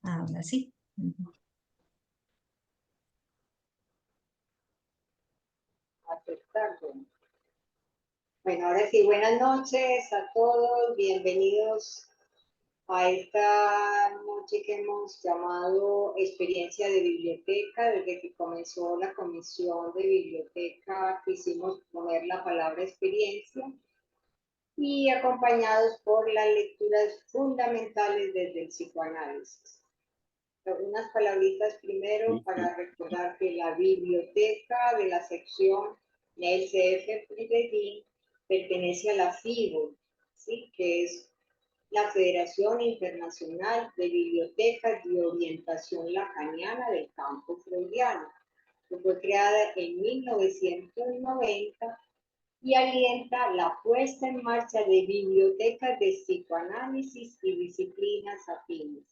Ahora sí. Aceptar. Bueno, ahora sí, buenas noches a todos, bienvenidos a esta noche que hemos llamado Experiencia de Biblioteca. Desde que comenzó la comisión de biblioteca quisimos poner la palabra experiencia y acompañados por las lecturas fundamentales desde el psicoanálisis. Unas palabritas primero para recordar que la biblioteca de la sección Nels F. Friedkin pertenece a la FIBO, ¿sí? Que es la Federación Internacional de Bibliotecas de Orientación Lacaniana del Campo Freudiano, que fue creada en 1990 y alienta la puesta en marcha de bibliotecas de psicoanálisis y disciplinas afines.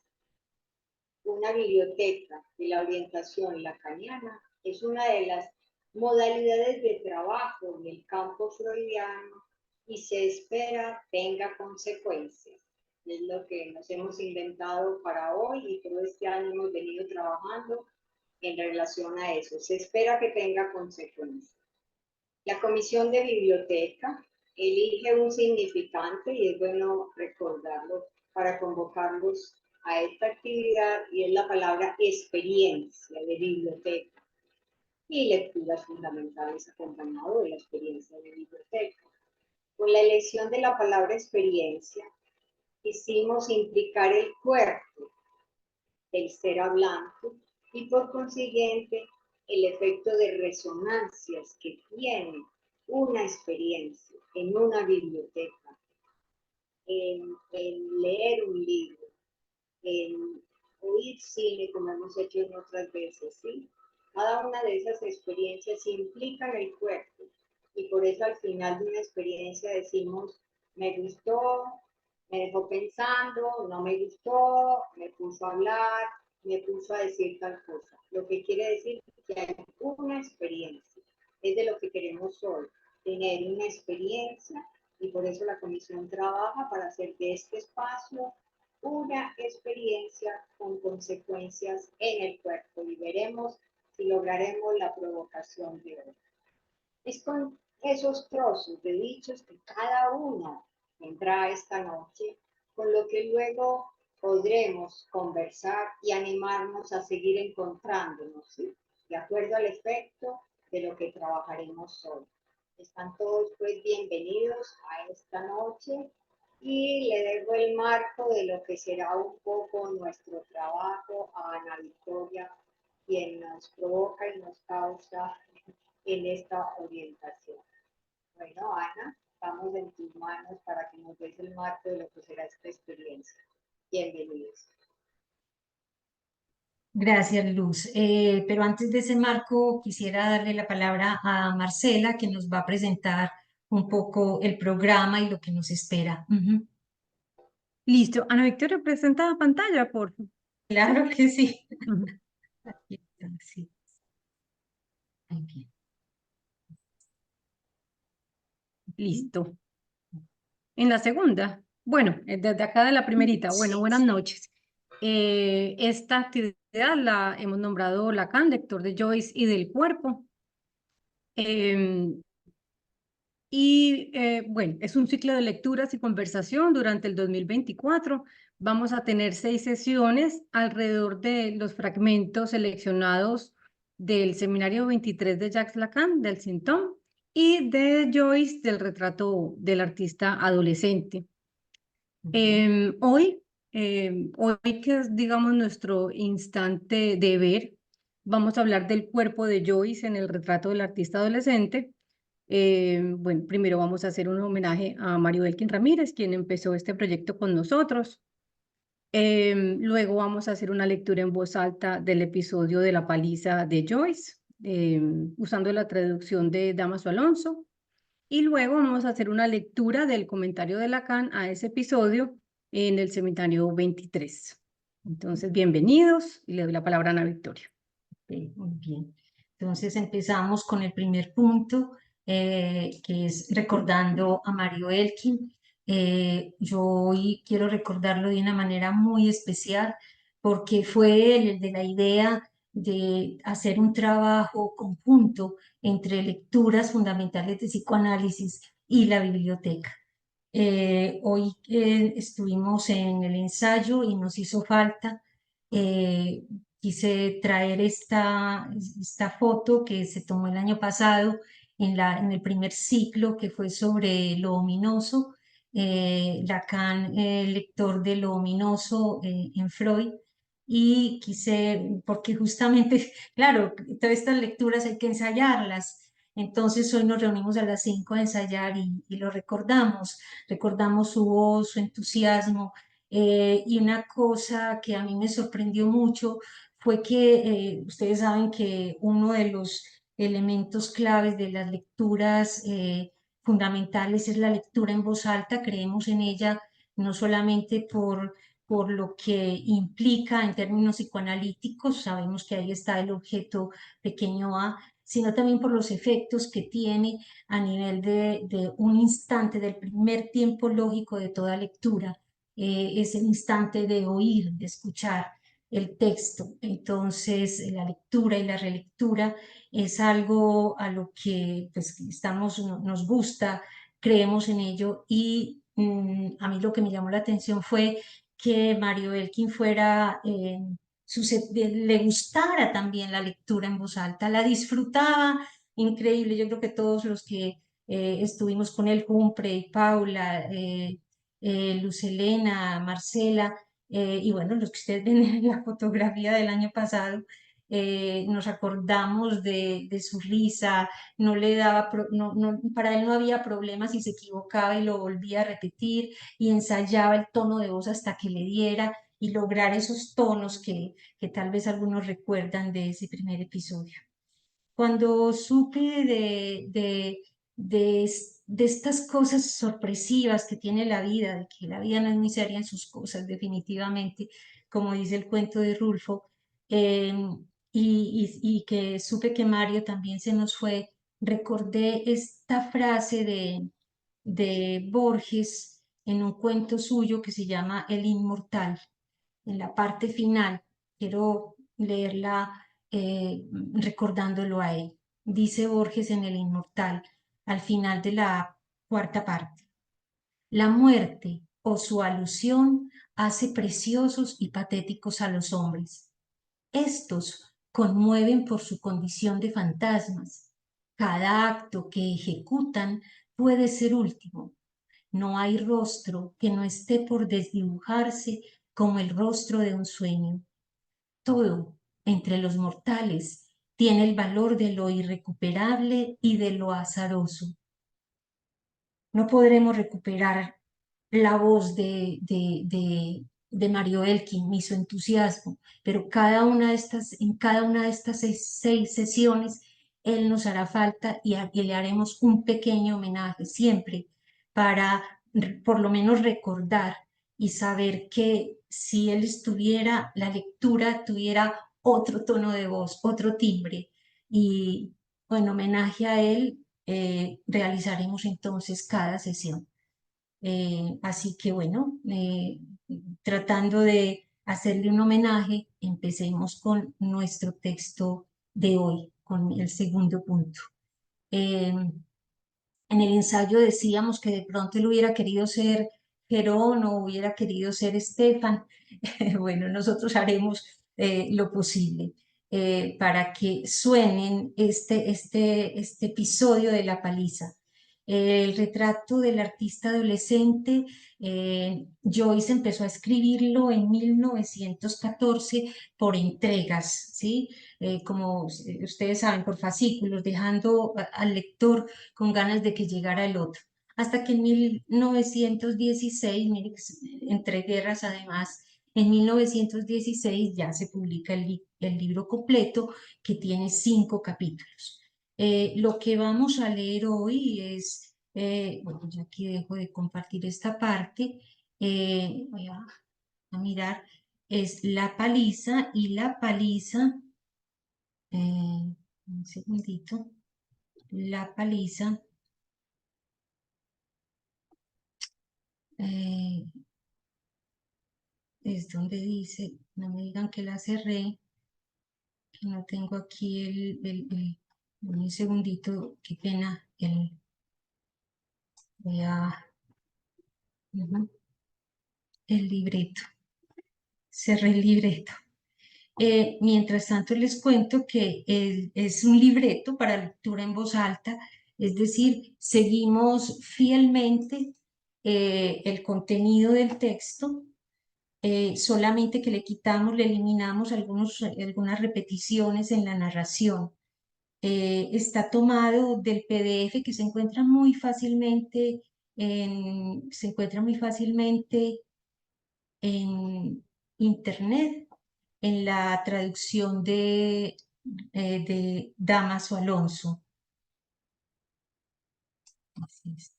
Una biblioteca de la orientación lacaniana es una de las modalidades de trabajo en el campo freudiano y se espera tenga consecuencias. Es lo que nos hemos inventado para hoy y todo este año hemos venido trabajando en relación a eso. Se espera que tenga consecuencias. La Comisión de Biblioteca elige un significante y es bueno recordarlo para convocarlos a esta actividad y es la palabra experiencia de biblioteca y lecturas fundamentales acompañado de la experiencia de biblioteca. Con la elección de la palabra experiencia quisimos implicar el cuerpo del ser hablante y por consiguiente el efecto de resonancias que tiene una experiencia en una biblioteca, en leer un libro, en oír cine como hemos hecho en otras veces, ¿sí? Cada una de esas experiencias implica en el cuerpo y por eso al final de una experiencia decimos, me gustó, me dejó pensando, no me gustó, me puso a hablar, me puso a decir tal cosa. Lo que quiere decir que hay una experiencia. Es de lo que queremos hoy, tener una experiencia y por eso la comisión trabaja para hacer de este espacio una experiencia con consecuencias en el cuerpo y veremos si lograremos la provocación de hoy. Es con esos trozos de dichos que cada uno vendrá esta noche, con lo que luego podremos conversar y animarnos a seguir encontrándonos, ¿sí? De acuerdo al efecto de lo que trabajaremos hoy. Están todos pues bienvenidos a esta noche y le dejo el marco de lo que será un poco nuestro trabajo a Ana Victoria, quien nos provoca y nos causa en esta orientación. Bueno, Ana, estamos en tus manos para que nos des el marco de lo que será esta experiencia. Bienvenidos. Gracias, Luz. Pero antes de ese marco, quisiera darle la palabra a Marcela, que nos va a presentar un poco el programa y lo que nos espera. Listo. Ana Victoria, presenta la pantalla, por favor. Claro que sí. Aquí está, sí. Muy bien. Listo. En la segunda. Bueno, desde acá de la primerita. Bueno, buenas noches. Esta actividad la hemos nombrado Lacan, lector de Joyce y del cuerpo. Bueno, es un ciclo de lecturas y conversación durante el 2024. Vamos a tener 6 sesiones alrededor de los fragmentos seleccionados del seminario 23 de Jacques Lacan, del Sintón, y de Joyce, del retrato del artista adolescente. Hoy que es, digamos, nuestro instante de ver, vamos a hablar del cuerpo de Joyce en el retrato del artista adolescente. Bueno, primero vamos a hacer un homenaje a Mario Elkin Ramírez, quien empezó este proyecto con nosotros. Luego vamos a hacer una lectura en voz alta del episodio de la paliza de Joyce, usando la traducción de Damaso Alonso. Y luego vamos a hacer una lectura del comentario de Lacan a ese episodio en el seminario 23. Entonces, bienvenidos y le doy la palabra a Ana Victoria. Muy bien. Entonces empezamos con el primer punto, que es recordando a Mario Elkin. Yo hoy quiero recordarlo de una manera muy especial porque fue él el de la idea de hacer un trabajo conjunto entre lecturas fundamentales de psicoanálisis y la biblioteca. Hoy estuvimos en el ensayo y nos hizo falta. eh, Quise traer esta foto que se tomó el año pasado en el primer ciclo que fue sobre lo ominoso. Lacan, lector de lo ominoso en Freud. Y quise, porque justamente, claro, todas estas lecturas hay que ensayarlas. Entonces hoy nos reunimos a las 5 a ensayar y lo recordamos su voz, su entusiasmo. Y una cosa que a mí me sorprendió mucho fue que ustedes saben que uno de los elementos claves de las lecturas fundamentales es la lectura en voz alta. Creemos en ella no solamente por lo que implica en términos psicoanalíticos, sabemos que ahí está el objeto pequeño a, sino también por los efectos que tiene a nivel de un instante, del primer tiempo lógico de toda lectura. Es el instante de oír, de escuchar el texto. Entonces, la lectura y la relectura es algo a lo que pues, nos gusta, creemos en ello y a mí lo que me llamó la atención fue que Mario Elkin fuera le gustara también la lectura en voz alta, la disfrutaba increíble. Yo creo que todos los que estuvimos con él, Humphrey, Paula, Luz Helena, Marcela, y bueno, los que ustedes ven en la fotografía del año pasado, nos acordamos de su risa, no le daba, para él no había problema si se equivocaba y lo volvía a repetir y ensayaba el tono de voz hasta que le diera y lograr esos tonos que tal vez algunos recuerdan de ese primer episodio. Cuando supe de estas cosas sorpresivas que tiene la vida, de que la vida no es muy seria en sus cosas, definitivamente, como dice el cuento de Rulfo, eh, y que supe que Mario también se nos fue, recordé esta frase de Borges en un cuento suyo que se llama El Inmortal. En la parte final, quiero leerla recordándolo a él. Dice Borges en El Inmortal, al final de la cuarta parte. La muerte o su alusión hace preciosos y patéticos a los hombres. Estos conmueven por su condición de fantasmas. Cada acto que ejecutan puede ser último. No hay rostro que no esté por desdibujarse como el rostro de un sueño. Todo entre los mortales tiene el valor de lo irrecuperable y de lo azaroso. No podremos recuperar la voz de Mario Elkin ni su entusiasmo, pero en cada una de estas seis sesiones él nos hará falta y le haremos un pequeño homenaje siempre para por lo menos recordar y saber que si él estuviera, la lectura tuviera otro tono de voz, otro timbre. Y en homenaje a él realizaremos entonces cada sesión. Así que bueno, tratando de hacerle un homenaje, empecemos con nuestro texto de hoy, con el segundo punto. Eh, en el ensayo decíamos que de pronto él hubiera querido ser Gerón o hubiera querido ser Estefan. Bueno, nosotros haremos lo posible para que suenen este episodio de La Paliza. El retrato del artista adolescente, Joyce empezó a escribirlo en 1914 por entregas, ¿sí? Como ustedes saben, por fascículos, dejando al lector con ganas de que llegara el otro. Hasta que en 1916, mire, entre guerras además, en 1916 ya se publica el libro completo que tiene 5 capítulos. Lo que vamos a leer hoy es, bueno, ya aquí dejo de compartir esta parte, voy a mirar, es La Paliza y La Paliza, un segundito, La Paliza eh, es donde dice, no me digan que la cerré, que no tengo aquí un segundito, qué pena, voy a, ujú, el libreto, cerré el libreto. Mientras tanto, les cuento que es un libreto para lectura en voz alta, es decir, seguimos fielmente el contenido del texto, solamente que le quitamos, le eliminamos algunas repeticiones en la narración. Está tomado del PDF que se encuentra muy fácilmente se encuentra muy fácilmente en internet, en la traducción de Damaso Alonso. Así es,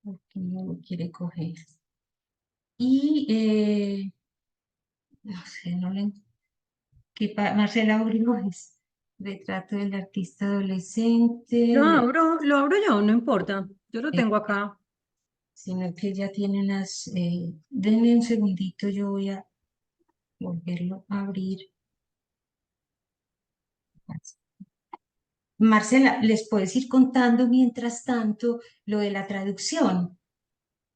porque no lo quiere coger. Y no sé, no le. Marcela Uribe, retrato del artista adolescente, Lo abro yo, no importa. Yo lo eh, tengo acá. sino que ya tiene unas. Denme un segundito, yo voy a volverlo a abrir. Marcela, ¿les puedes ir contando mientras tanto lo de la traducción?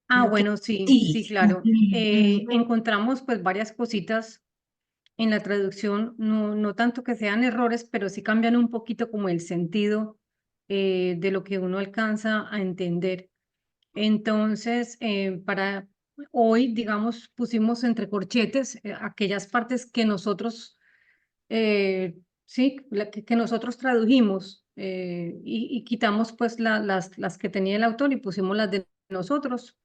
Ah, Lo que bueno, sí, sí, sí. claro. Encontramos pues varias cositas en la traducción, no, no tanto que sean errores, pero sí cambian un poquito como el sentido de lo que uno alcanza a entender. Entonces, para hoy, digamos, pusimos entre corchetes aquellas partes que nosotros, sí, que nosotros tradujimos y quitamos pues las que tenía el autor y pusimos las de nosotros.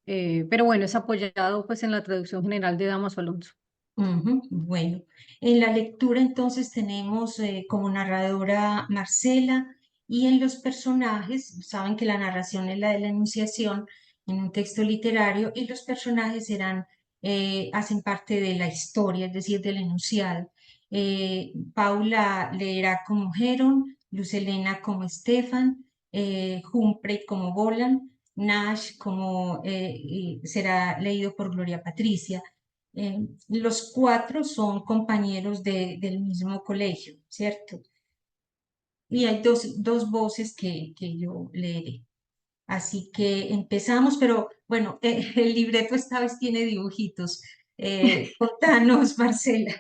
Pero bueno, es apoyado pues en la traducción general de Damaso Alonso. Ujú. Bueno, en la lectura entonces tenemos como narradora Marcela y en los personajes, saben que la narración es la de la enunciación en un texto literario y los personajes hacen parte de la historia, es decir, del enunciado. Paula leerá como Heron, Luz Helena como Estefan, Humphrey como Bolan, Nash como será leído por Gloria Patricia. Los cuatro son compañeros del mismo colegio, ¿cierto? Y hay dos voces que yo leeré. Así que empezamos, pero bueno, el libreto esta vez tiene dibujitos. Contanos, Marcela,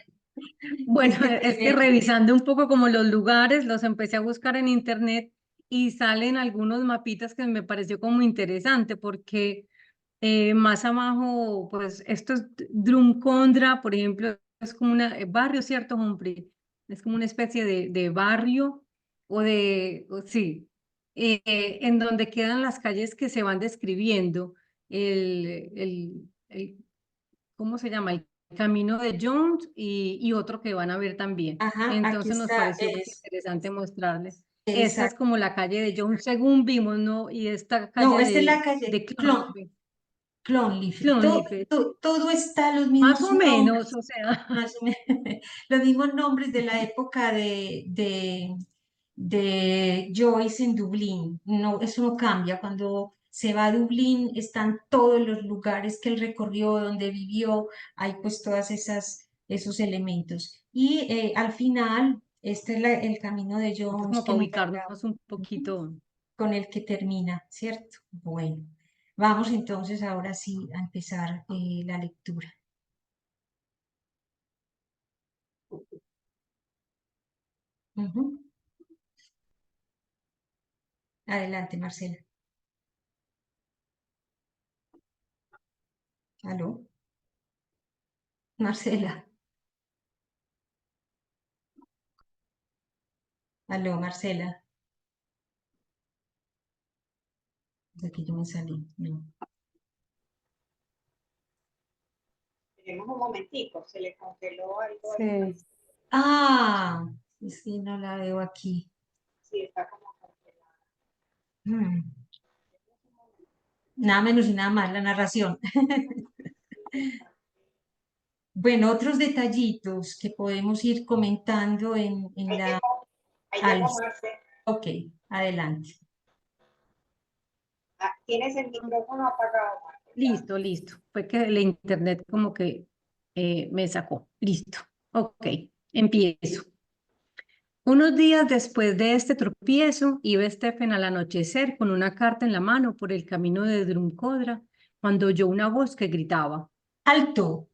¿qué Bueno, se es que tiene? revisando un poco como los lugares, los empecé a buscar en internet y salen algunos mapitas que me pareció como interesante porque más abajo, pues esto es Drumcondra, por ejemplo, es como un barrio, ¿cierto, Humphrey? Es como una especie de barrio sí, en donde quedan las calles que se van describiendo, el ¿cómo se llama? El Camino de Jones y otro que van a ver también. Ajá, aquí Entonces nos está, pareció pues, interesante mostrarles. Esta es exacto. como la calle de Jones, según vimos, ¿no? Y esta No, calle esta es la calle de Clonliffe. Clonliffe. Clonliffe. Todo está los Más mismos o menos, nombres, o sea, más o menos, los mismos nombres de la época de Joyce en Dublín. No, eso no cambia. Cuando se va a Dublín están todos los lugares que él recorrió, donde vivió, hay pues esos elementos. Y al final, este es el camino de entonces Jones como que para nos habrá ubicarnos un poquito. con el que termina, ¿cierto? Bueno, vamos entonces ahora sí a empezar la lectura. Ujú. Adelante, Marcela. ¿Aló? Marcela. ¿Aló, Marcela? De aquí yo me salí. No. Tenemos un momentico, se le congeló algo ahí. Sí. Ah, sí, no la veo aquí. Sí, está como congelado. Mm. Nada menos y nada más, la narración. Bueno, otros detallitos que podemos ir comentando en Ahí la. tengo, ahí Ah, tengo listo. Marce. Ok, adelante. Ah, tienes el micrófono apagado, Marce. Listo, listo. Fue que el internet como que me sacó. Listo. Ok, empiezo. Unos días después de este tropiezo, iba Stephen al anochecer con una carta en la mano por el camino de Drumcodra, cuando oyó una voz que gritaba. ¡Alto!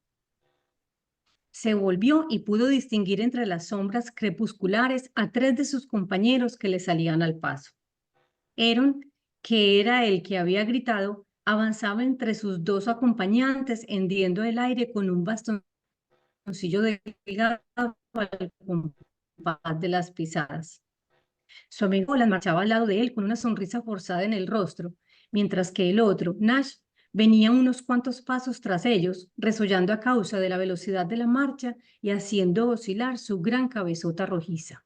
Se volvió y pudo distinguir entre las sombras crepusculares a 3 de sus compañeros que le salían al paso. Aaron, que era el que había gritado, avanzaba entre sus 2 acompañantes, hendiendo el aire con un bastoncillo delgado al compás de las pisadas. Su amigo Boland marchaba al lado de él con una sonrisa forzada en el rostro, mientras que el otro, Nash, venía unos cuantos pasos tras ellos, resollando a causa de la velocidad de la marcha y haciendo oscilar su gran cabezota rojiza.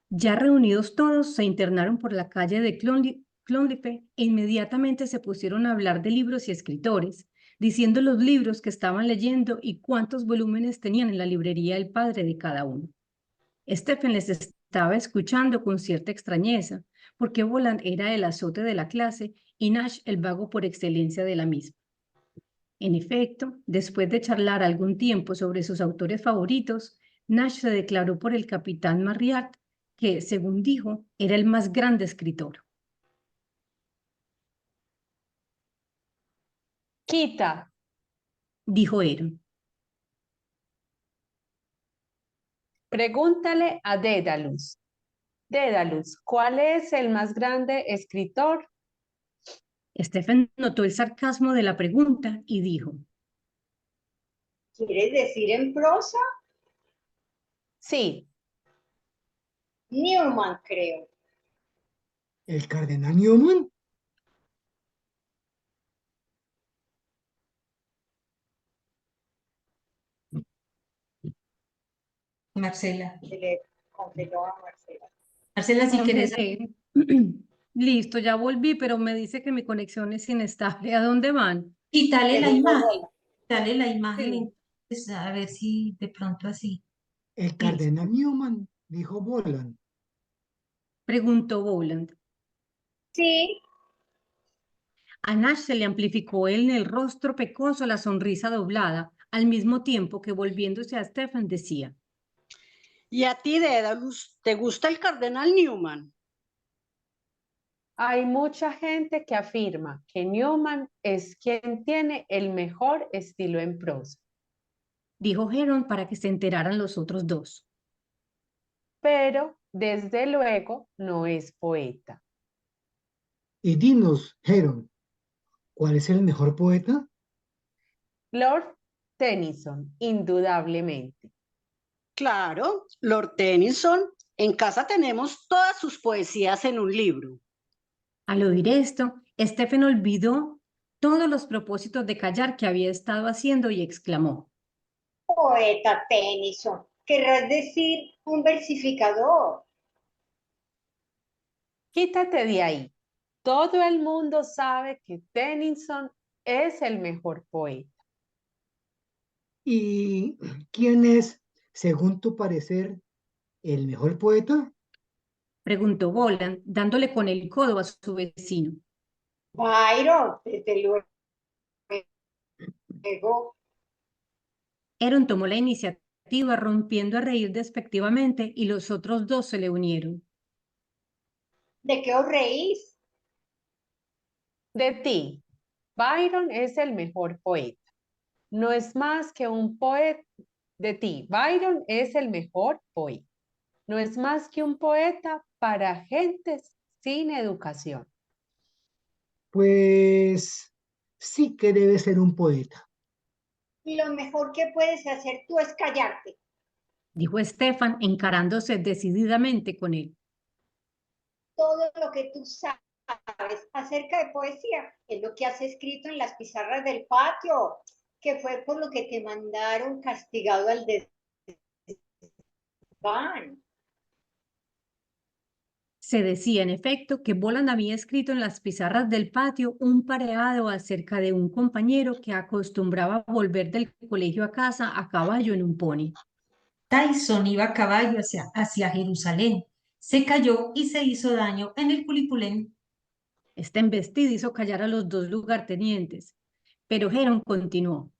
Ya reunidos todos, se internaron por la calle de Clonlipe e inmediatamente se pusieron a hablar de libros y escritores, diciendo los libros que estaban leyendo y cuántos volúmenes tenían en la librería del padre de cada uno. Stephen les estaba escuchando con cierta extrañeza, porque Boland era el azote de la clase y Nash el vago por excelencia de la misma. En efecto, después de charlar algún tiempo sobre sus autores favoritos, Nash se declaró por el capitán Marryat, que, según dijo, era el más grande escritor. Quita, Dijo Aaron. pregúntale a Dédalus. Dédalus, ¿cuál es el más grande escritor? Stephen notó el sarcasmo de la pregunta y dijo, ¿Quieres decir en prosa? Sí, Newman, creo. ¿El cardenal Newman? Marcela. Se le confesó a Marcela. Marcela, si quieres, listo, ya volví, pero me dice que mi conexión es inestable. ¿A dónde van? quítale la Le dijo imagen. Boland. Dale la imagen, Sí. entonces, a ver si de pronto así. ¿El cardenal Newman? Dijo Boland. Preguntó Boland. Sí, A Nash se le amplificó en el rostro pecoso la sonrisa doblada, al mismo tiempo que volviéndose a Stephen decía, ¿Y a ti, Dédalus, te gusta el cardenal Newman? hay mucha gente que afirma que Newman es quien tiene el mejor estilo en prosa, dijo Heron para que se enteraran los otros 2. pero desde luego no es poeta. Y dinos, Heron, ¿cuál es el mejor poeta? Lord Tennyson, indudablemente. Claro, Lord Tennyson. En casa tenemos todas sus poesías en un libro. Al oír esto, Stephen olvidó todos los propósitos de callar que había estado haciendo y exclamó, poeta Tennyson. Querrás decir un versificador. Quítate de ahí. Todo el mundo sabe que Tennyson es el mejor poeta. ¿Y quién es, según tu parecer, el mejor poeta? preguntó Boland, dándole con el codo a su vecino. Byron, desde luego. Heron tomó la iniciativa rompiendo a reír despectivamente y los otros 2 se le unieron. ¿De qué os reís? De ti, Byron es el mejor poeta. No es más que un poeta. De ti, Byron es el mejor poeta. No es más que un poeta para gentes sin educación. Pues sí que debe ser un poeta. Y lo mejor que puedes hacer tú es callarte. Dijo Stefan encarándose decididamente con él. Todo lo que tú sabes acerca de poesía es lo que has escrito en las pizarras del patio, que fue por lo que te mandaron castigado al desván. Se decía, en efecto, que Boland había escrito en las pizarras del patio un pareado acerca de un compañero que acostumbraba a volver del colegio a casa a caballo en un pony. Tyson iba a caballo hacia Jerusalén. Se cayó y se hizo daño en el culipulén. Esta embestida hizo callar a los dos lugartenientes, pero Heron continuó.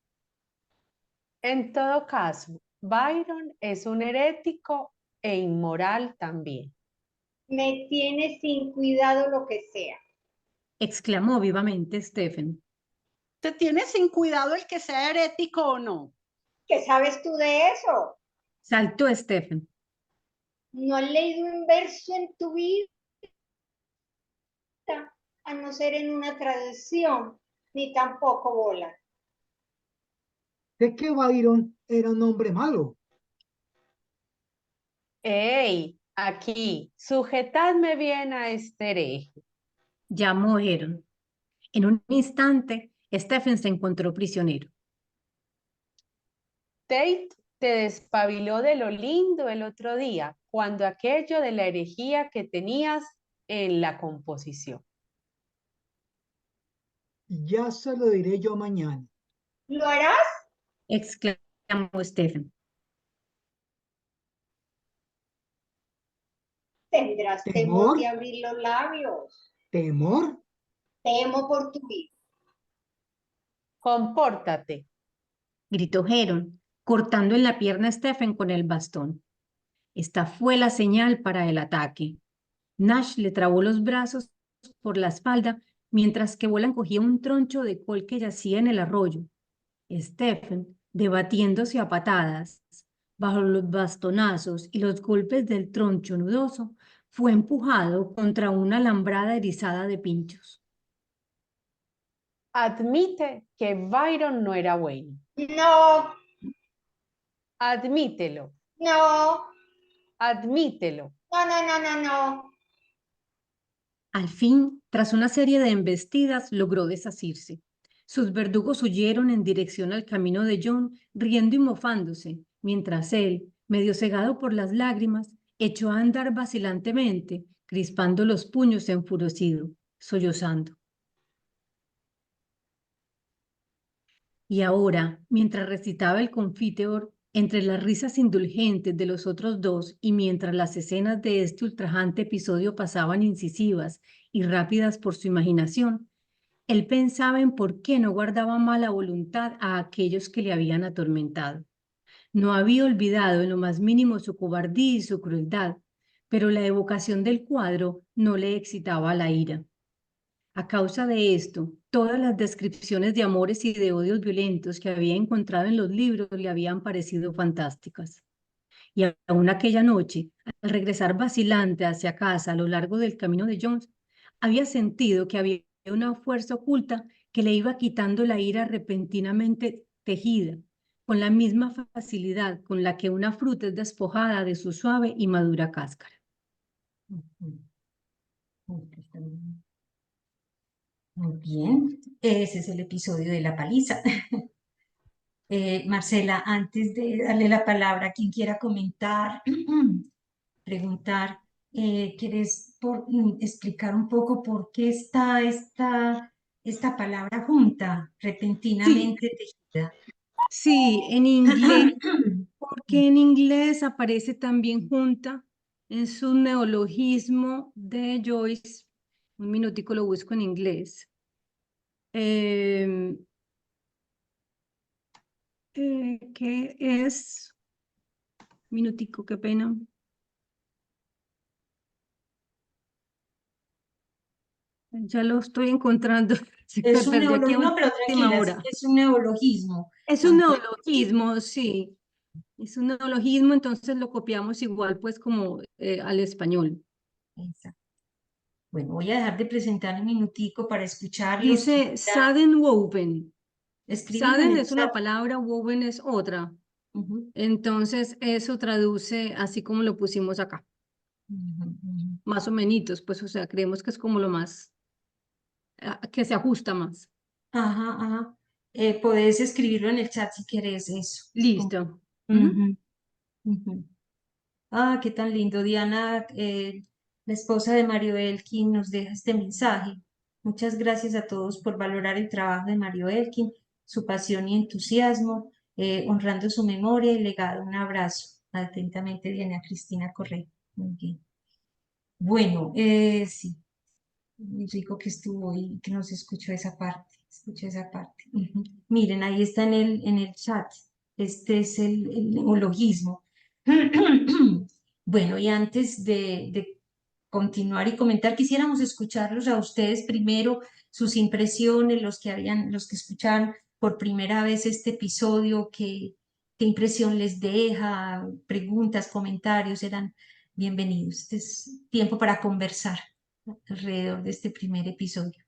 En todo caso, Byron es un herético e inmoral también. Me tiene sin cuidado lo que sea. Exclamó vivamente Stephen. ¿Te tienes sin cuidado el que sea herético o no? ¿Qué sabes tú de eso? Saltó Stephen. ¿No has leído un verso en tu vida? A no ser en una traducción, ni tampoco bola. Sé que Byron era un hombre malo. ¡Ey! Aquí, sujetadme bien a este hereje. Llamó Heron. En un instante, Stephen se encontró prisionero. Tate te despabiló de lo lindo el otro día, cuando aquello de la herejía que tenías en la composición. Ya se lo diré yo mañana. ¿Lo harás? Exclamó Stephen. Tendrás temor ¿Temor? de abrir los labios. ¿Temor? Temo por tu vida. Compórtate. Gritó Heron, cortando en la pierna a Stephen con el bastón. Esta fue la señal para el ataque. Nash le trabó los brazos por la espalda mientras que Bolan cogía un troncho de col que yacía en el arroyo. Stephen, debatiéndose a patadas, bajo los bastonazos y los golpes del troncho nudoso, fue empujado contra una alambrada erizada de pinchos. Admite que Byron no era bueno. No, Admítelo. no, Admítelo. no. Al fin, tras una serie de embestidas, logró desasirse. Sus verdugos huyeron en dirección al camino de John, riendo y mofándose, mientras él, medio cegado por las lágrimas, echó a andar vacilantemente, crispando los puños enfurecido, sollozando. Y ahora, mientras recitaba el Confiteor, entre las risas indulgentes de los otros dos y mientras las escenas de este ultrajante episodio pasaban incisivas y rápidas por su imaginación, él pensaba en por qué no guardaba mala voluntad a aquellos que le habían atormentado. No había olvidado en lo más mínimo su cobardía y su crueldad, pero la evocación del cuadro no le excitaba la ira. A causa de esto, todas las descripciones de amores y de odios violentos que había encontrado en los libros le habían parecido fantásticas. Y aún aquella noche, al regresar vacilante hacia casa a lo largo del camino de Jones, había sentido que había una fuerza oculta que le iba quitando la ira repentinamente tejida, con la misma facilidad con la que una fruta es despojada de su suave y madura cáscara. Muy bien, ese es el episodio de la paliza. Marcela, antes de darle la palabra a quien quiera comentar, preguntar, ¿quieres explicar un poco por qué está esta palabra junta, Sí, repentinamente tejida? sí, en inglés, porque en inglés aparece también junta, es un neologismo de Joyce. Un minutico lo busco en inglés. ¿Qué es? Minutico, qué pena. Ya lo estoy encontrando. Es Me un perdí aquí a neologismo, pero última tranquila, hora. es un neologismo. Es un neologismo, sí. Es un neologismo, entonces lo copiamos igual, pues, como al español. Exacto. Bueno, voy a dejar de presentar un minutico para escucharlos. Dice Sudden Woven. Escríbelo en Sudden el es una chat. palabra, woven es otra. Ujú, Entonces, eso traduce así como lo pusimos acá. ujú. Más o menos, pues, o sea, creemos que es como lo más, que se ajusta más. Ajá, ajá. Podés escribirlo en el chat si querés eso. Listo. Ujú. Ujú, ujú. Ah, qué tan lindo. Diana, la esposa de Mario Elkin, nos deja este mensaje. Muchas gracias a todos por valorar el trabajo de Mario Elkin, su pasión y entusiasmo, honrando su memoria y legado. Un abrazo. Atentamente, Diana Cristina Correa. Muy bien. Bueno, sí. Muy rico que estuvo y que nos escuchó esa parte. Escuchó esa parte. Ujú. Miren, ahí está en el chat. Este es el neologismo. Bueno, y antes de continuar y comentar, quisiéramos escucharlos a ustedes primero, sus impresiones, los que escucharon por primera vez este episodio, qué impresión les deja, preguntas, comentarios, eran bienvenidos. Este es tiempo para conversar alrededor de este primer episodio.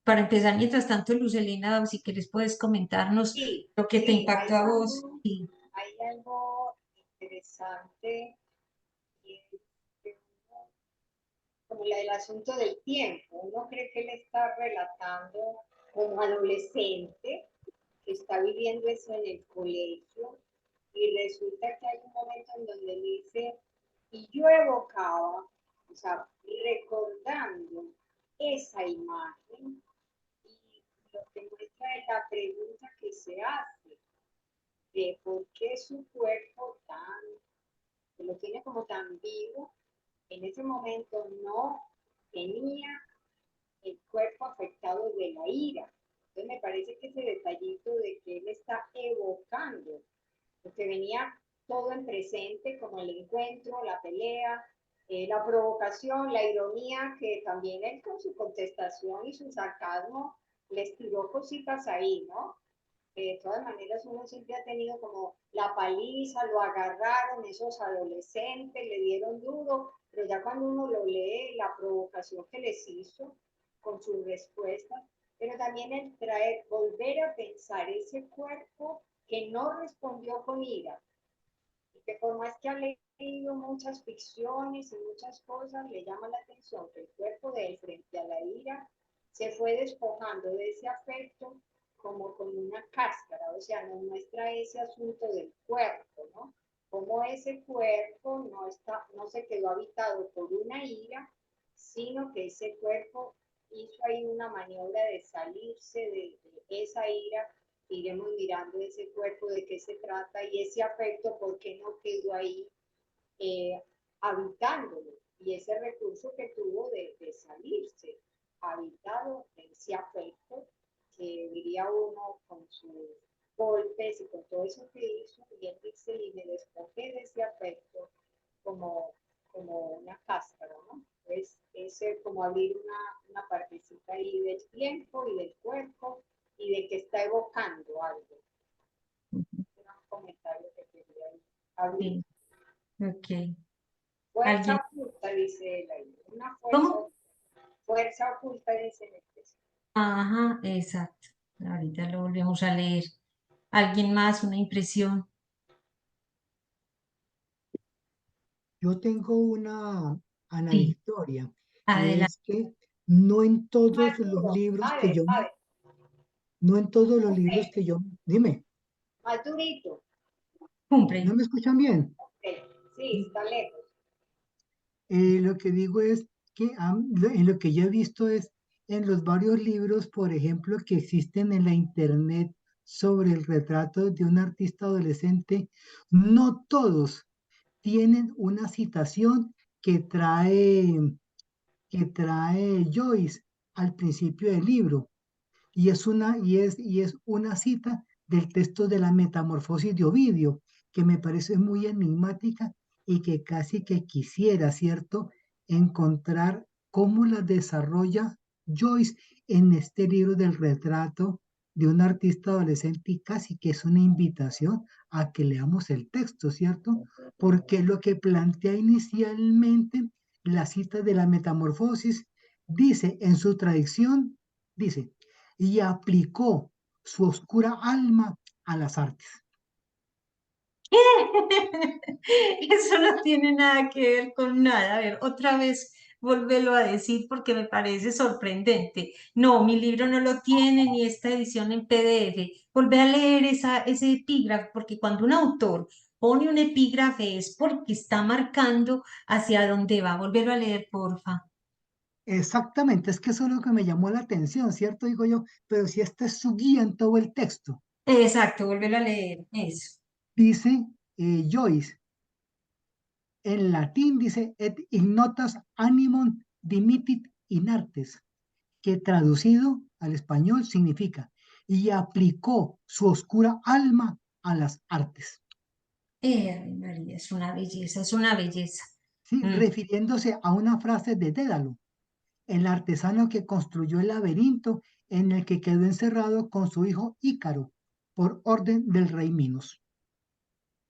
Para empezar, mientras tanto, Lucelina, si quieres puedes comentarnos Sí, lo que te sí, impactó a vos. Sí. hay algo interesante y es que como el asunto del tiempo. Uno cree que él está relatando como adolescente, que está viviendo eso en el colegio, y resulta que hay un momento en donde dice, y yo evocaba, o sea, recordando esa imagen, y lo que muestra es la pregunta que se hace de por qué su cuerpo tan, que lo tiene como tan vivo, en ese momento no tenía el cuerpo afectado de la ira. Entonces me parece que ese detallito de que él está evocando, porque venía todo en presente, como el encuentro, la pelea, la provocación, la ironía, que también él con su contestación y su sarcasmo les tiró cositas ahí, ¿no? De todas maneras uno siempre ha tenido como la paliza, lo agarraron esos adolescentes, le dieron duro, pero ya cuando uno lo lee, la provocación que les hizo con sus respuestas, pero también el traer, volver a pensar ese cuerpo que no respondió con ira, y que por más que ha leído muchas ficciones y muchas cosas, le llama la atención que el cuerpo de él frente a la ira se fue despojando de ese afecto como con una cáscara, o sea, nos muestra ese asunto del cuerpo, ¿no? Como ese cuerpo no se quedó habitado por una ira, sino que ese cuerpo hizo ahí una maniobra de salirse de esa ira. Iremos mirando ese cuerpo, de qué se trata y ese afecto, por qué no quedó ahí eh, habitándolo. Y ese recurso que tuvo de salirse, habitado en ese afecto, que diría uno con sus golpes y con todo eso que hizo, y él dice, y me despojé de ese afecto como una cáscara, ¿no? Es como abrir una partecita ahí del tiempo y del cuerpo y de que está evocando algo. Un comentario que quería abrir. Sí, ok. Fuerza ¿Alguien? oculta, dice él ahí. Una ¿Cómo? fuerza oculta, dice el texto. Ajá, exacto. Ahorita lo volvemos a leer. ¿Alguien más? ¿Una impresión? Yo tengo una, Ana Sí, Victoria, y adelante. es que no en todos los Arturo, libros a que ver, yo, a ver, no en todos los libros ok, que yo, dime, más durito, ¿no Cumple. me escuchan bien? ok, sí, está lejos. Lo que digo es que en lo que yo he visto es en los varios libros, por ejemplo, que existen en la internet sobre el retrato de un artista adolescente, no todos tienen una citación que trae Joyce al principio del libro. Y es una cita del texto de la Metamorfosis de Ovidio, que me parece muy enigmática y que casi que quisiera, ¿cierto?, encontrar cómo la desarrolla Joyce en este libro del retrato de un artista adolescente, y casi que es una invitación a que leamos el texto, ¿cierto? Porque lo que plantea inicialmente la cita de la Metamorfosis dice en su tradición, dice, y aplicó su oscura alma a las artes. Eso no tiene nada que ver con nada. A ver, otra vez volverlo a decir porque me parece sorprendente. No, mi libro no lo tiene ni esta edición en PDF. Volvé a leer ese epígrafe porque cuando un autor pone un epígrafe es porque está marcando hacia dónde va. Volverlo a leer, porfa. Exactamente, es que eso es lo que me llamó la atención, ¿cierto? Digo yo, pero si esta es su guía en todo el texto. Exacto, volverlo a leer. Eso. Dice Joyce, en latín dice, et ignotas animum dimitit in artes, que traducido al español significa, y aplicó su oscura alma a las artes. Ave María, es una belleza, es una belleza. ¿Sí? Mm. Refiriéndose a una frase de Dédalo, el artesano que construyó el laberinto en el que quedó encerrado con su hijo Ícaro, por orden del rey Minos.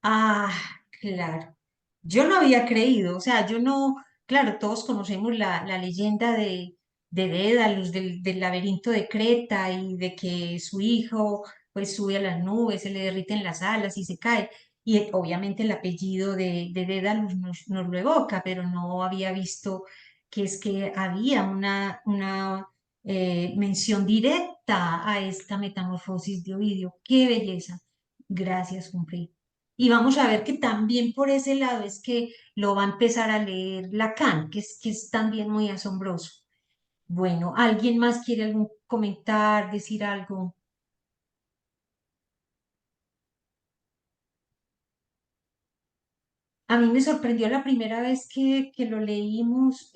Ah, claro. Yo no había creído, o sea, yo no, claro, todos conocemos la leyenda de Dédalus, del laberinto de Creta y de que su hijo pues sube a las nubes, se le derriten las alas y se cae. Y obviamente el apellido de Dédalus nos lo evoca, pero no había visto que es que había una mención directa a esta metamorfosis de Ovidio. ¡Qué belleza! Gracias, Humphrey. Y vamos a ver que también por ese lado es que lo va a empezar a leer Lacan, que es también muy asombroso. Bueno, ¿alguien más quiere algún comentar, decir algo? A mí me sorprendió la primera vez que lo leímos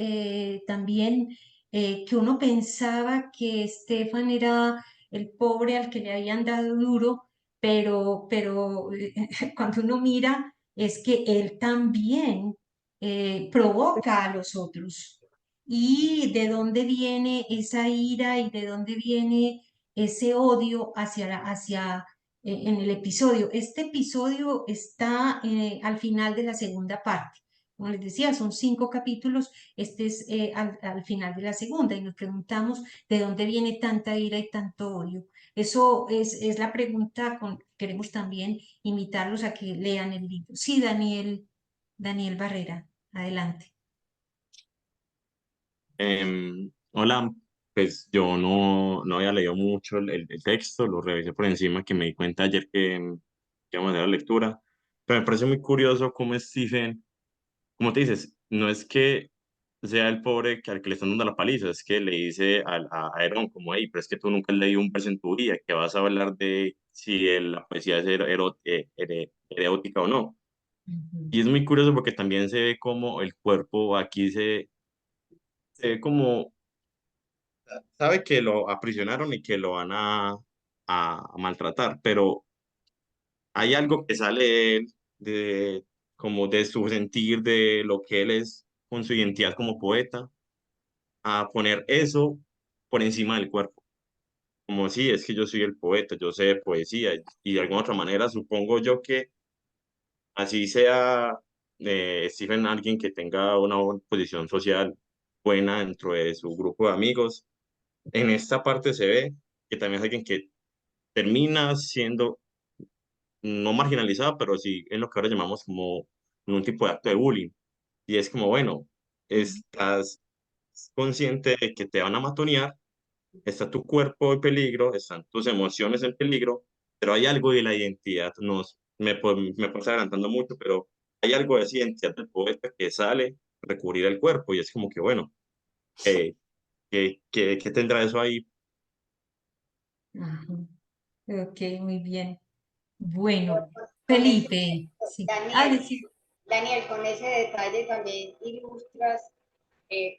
también, que uno pensaba que Estefan era el pobre al que le habían dado duro, pero cuando uno mira es que él también provoca a los otros. ¿Y de dónde viene esa ira y de dónde viene ese odio en el episodio? Este episodio está al final de la segunda parte. Como les decía, son 5 capítulos, este es al final de la segunda y nos preguntamos de dónde viene tanta ira y tanto odio. Eso es la pregunta, queremos también invitarlos a que lean el libro. Sí, Daniel Barrera, adelante. Hola, pues yo no había leído mucho el texto, lo revisé por encima, que me di cuenta ayer que íbamos a hacer la lectura, pero me parece muy curioso cómo Stephen, como te dices, no es que sea el pobre que al que le están dando la paliza, es que le dice a Aaron como, hey, pero es que tú nunca has leído un verso en tu vida, que vas a hablar de si la poesía es erótica o no. Ujú. Y es muy curioso porque también se ve como el cuerpo aquí se ve como sabe que lo aprisionaron y que lo van a maltratar, pero hay algo que sale de él, como de su sentir, de lo que él es con su identidad como poeta, a poner eso por encima del cuerpo. Como si es que yo soy el poeta, yo sé de poesía y de alguna otra manera supongo yo que así sea Stephen alguien que tenga una posición social buena dentro de su grupo de amigos. En esta parte se ve que también es alguien que termina siendo no marginalizado, pero sí en lo que ahora llamamos como un tipo de acto de bullying. Y es como, bueno, estás consciente de que te van a matonear, está tu cuerpo en peligro, están tus emociones en peligro, pero hay algo de la identidad, me puedo estar adelantando mucho, pero hay algo de esa identidad del poeta que sale a recurrir al cuerpo y es como que, bueno, ¿qué tendrá eso ahí? Ajá. Ok, muy bien. Bueno, Con ese, Felipe, sí. Ah, Daniel, decir, Daniel, con ese detalle también ilustras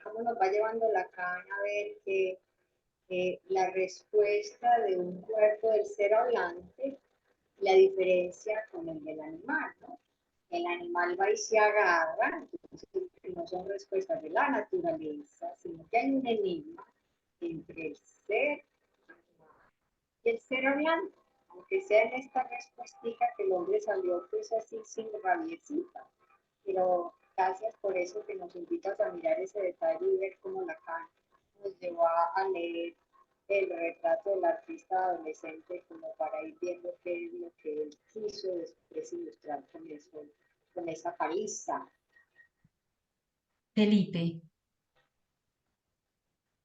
cómo nos va llevando Lacan a ver que la respuesta de un cuerpo del ser hablante, la diferencia con el del animal, ¿no? El animal va y se agarra, entonces no son respuestas de la naturaleza, sino que hay un enigma entre el ser y el ser hablante, aunque sea en esta respuesta que el hombre salió pues así sin rabiecita. Pero gracias por eso que nos invitas a mirar ese detalle y ver cómo Lacan nos llevó a leer el retrato del artista adolescente como para ir viendo qué es lo que él quiso después ilustrar con esa paliza. Felipe.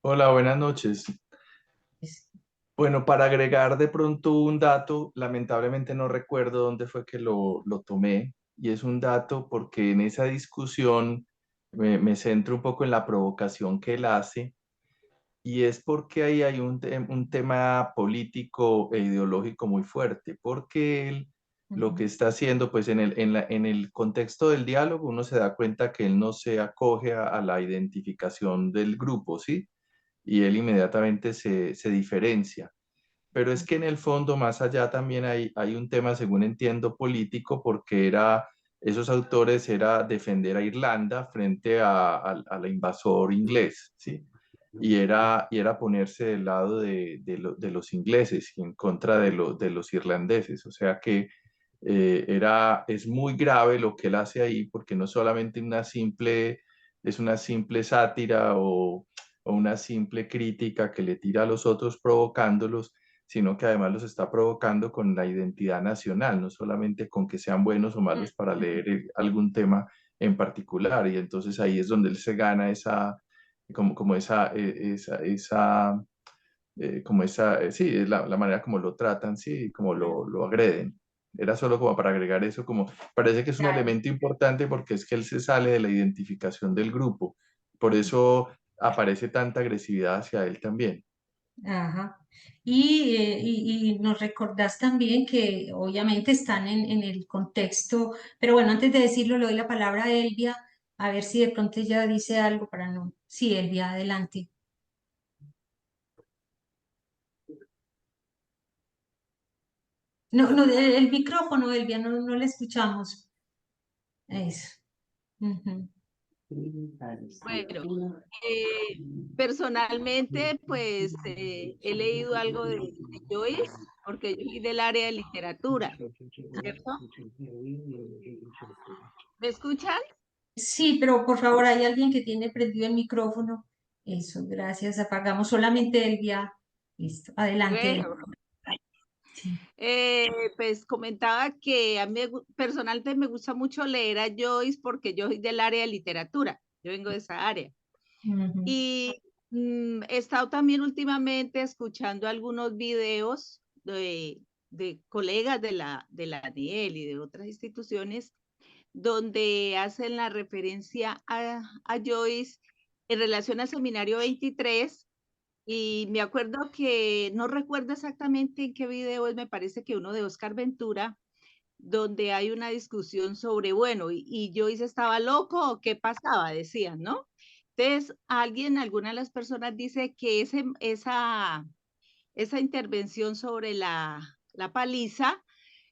Hola, buenas noches. Pues, Bueno, para agregar de pronto un dato, lamentablemente no recuerdo dónde fue que lo tomé, y es un dato porque en esa discusión me centro un poco en la provocación que él hace, y es porque ahí hay un tema político e ideológico muy fuerte, porque él lo que está haciendo, pues en el contexto del diálogo uno se da cuenta que él no se acoge a la identificación del grupo, ¿sí? Y él inmediatamente se diferencia. Pero es que en el fondo, más allá también hay un tema, según entiendo, político, porque esos autores era defender a Irlanda frente al invasor inglés, ¿sí? Y era ponerse del lado de los ingleses y en contra de los irlandeses. O sea que es muy grave lo que él hace ahí, porque no solamente es una simple sátira o una simple crítica que le tira a los otros provocándolos, sino que además los está provocando con la identidad nacional, no solamente con que sean buenos o malos para leer algún tema en particular. Y entonces ahí es donde él se gana como sí, es la manera como lo tratan, sí, como lo agreden. Era solo como para agregar eso, como parece que es un Claro. elemento importante porque es que él se sale de la identificación del grupo. Por eso aparece tanta agresividad hacia él también. Ajá. Y nos recordás también que obviamente están en el contexto, pero bueno, antes de decirlo, le doy la palabra a Elvia, a ver si de pronto ella dice algo para no. Sí, Elvia, adelante. No, no, el micrófono, Elvia, no le escuchamos. Eso. Ujú. Bueno, personalmente, pues he leído algo de Joyce, porque yo soy del área de literatura, ¿cierto? ¿Me escuchan? Sí, pero por favor, hay alguien que tiene prendido el micrófono. Eso, gracias. Apagamos solamente Elvia. Listo, adelante. Bueno, Sí. pues comentaba que a mí personalmente me gusta mucho leer a Joyce porque yo soy del área de literatura, yo vengo de esa área. Ujú. Y he estado también últimamente escuchando algunos videos de colegas de la ANIEL y de otras instituciones donde hacen la referencia a Joyce en relación al seminario 23. Y me acuerdo que, no recuerdo exactamente en qué video es, me parece que uno de Oscar Ventura, donde hay una discusión sobre, bueno, y Joyce estaba loco o qué pasaba, decían, ¿no? Entonces, alguna de las personas dice que esa intervención sobre la paliza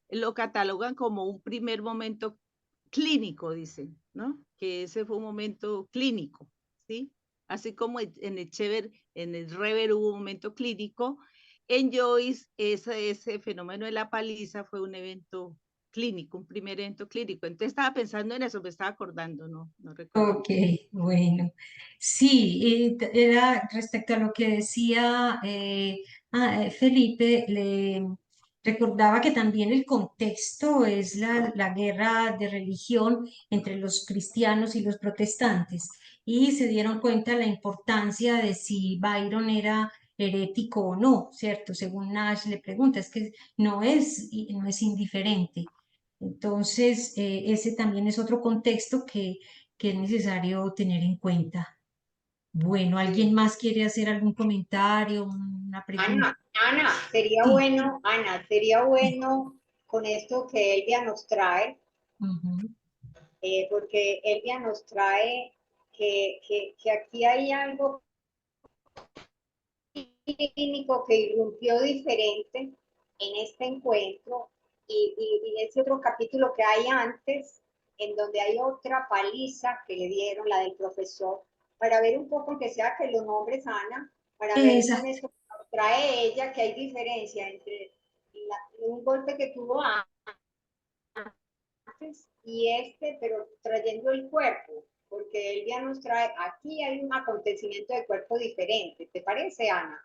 lo catalogan como un primer momento clínico, dicen, ¿no? Que ese fue un momento clínico, ¿sí? Así como en el Rever hubo un momento clínico, en Joyce ese fenómeno de la paliza fue un evento clínico, un primer evento clínico. Entonces estaba pensando en eso, me estaba acordando, no recuerdo. Ok, bueno. Sí, era respecto a lo que decía Felipe, le recordaba que también el contexto es la guerra de religión entre los cristianos y los protestantes. Y se dieron cuenta de la importancia de si Byron era herético o no, ¿cierto? Según Nash le pregunta, es que no es indiferente. Entonces, ese también es otro contexto que es necesario tener en cuenta. Bueno, ¿alguien más quiere hacer algún comentario, una pregunta? Ana, Sí. sería bueno con esto que Elvia nos trae, Ujú. porque Elvia nos trae que aquí hay algo clínico que irrumpió diferente en este encuentro y ese otro capítulo que hay antes, en donde hay otra paliza que le dieron, la del profesor, para ver un poco, que sea que lo nombres, Ana, para ver con Exacto. eso que nos trae ella, que hay diferencia entre un golpe que tuvo antes y este, pero trayendo el cuerpo, porque él ya nos trae, aquí hay un acontecimiento de cuerpo diferente. ¿Te parece, Ana?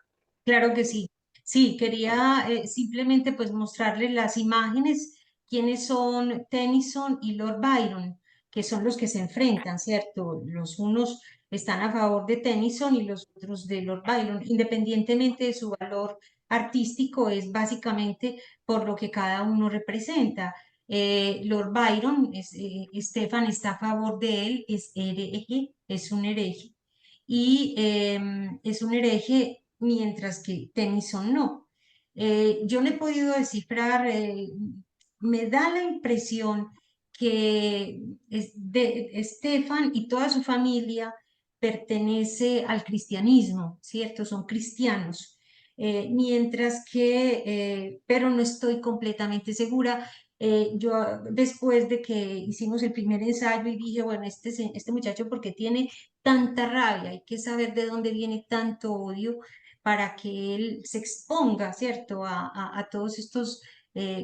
Claro que sí. Sí, quería simplemente pues mostrarles las imágenes, quiénes son Tennyson y Lord Byron, que son los que se enfrentan, ¿cierto? Los unos están a favor de Tennyson y los otros de Lord Byron, independientemente de su valor artístico, es básicamente por lo que cada uno representa. Lord Byron, Stefan está a favor de él, es hereje, es un hereje y es un hereje, mientras que Tennyson no. Yo no he podido descifrar me da la impresión que Estefan y toda su familia pertenece al cristianismo, ¿cierto? Son cristianos. Mientras que, pero no estoy completamente segura. Yo después de que hicimos el primer ensayo y dije, bueno, este muchacho, ¿por qué tiene tanta rabia? Hay que saber de dónde viene tanto odio para que él se exponga, ¿cierto? A todos estos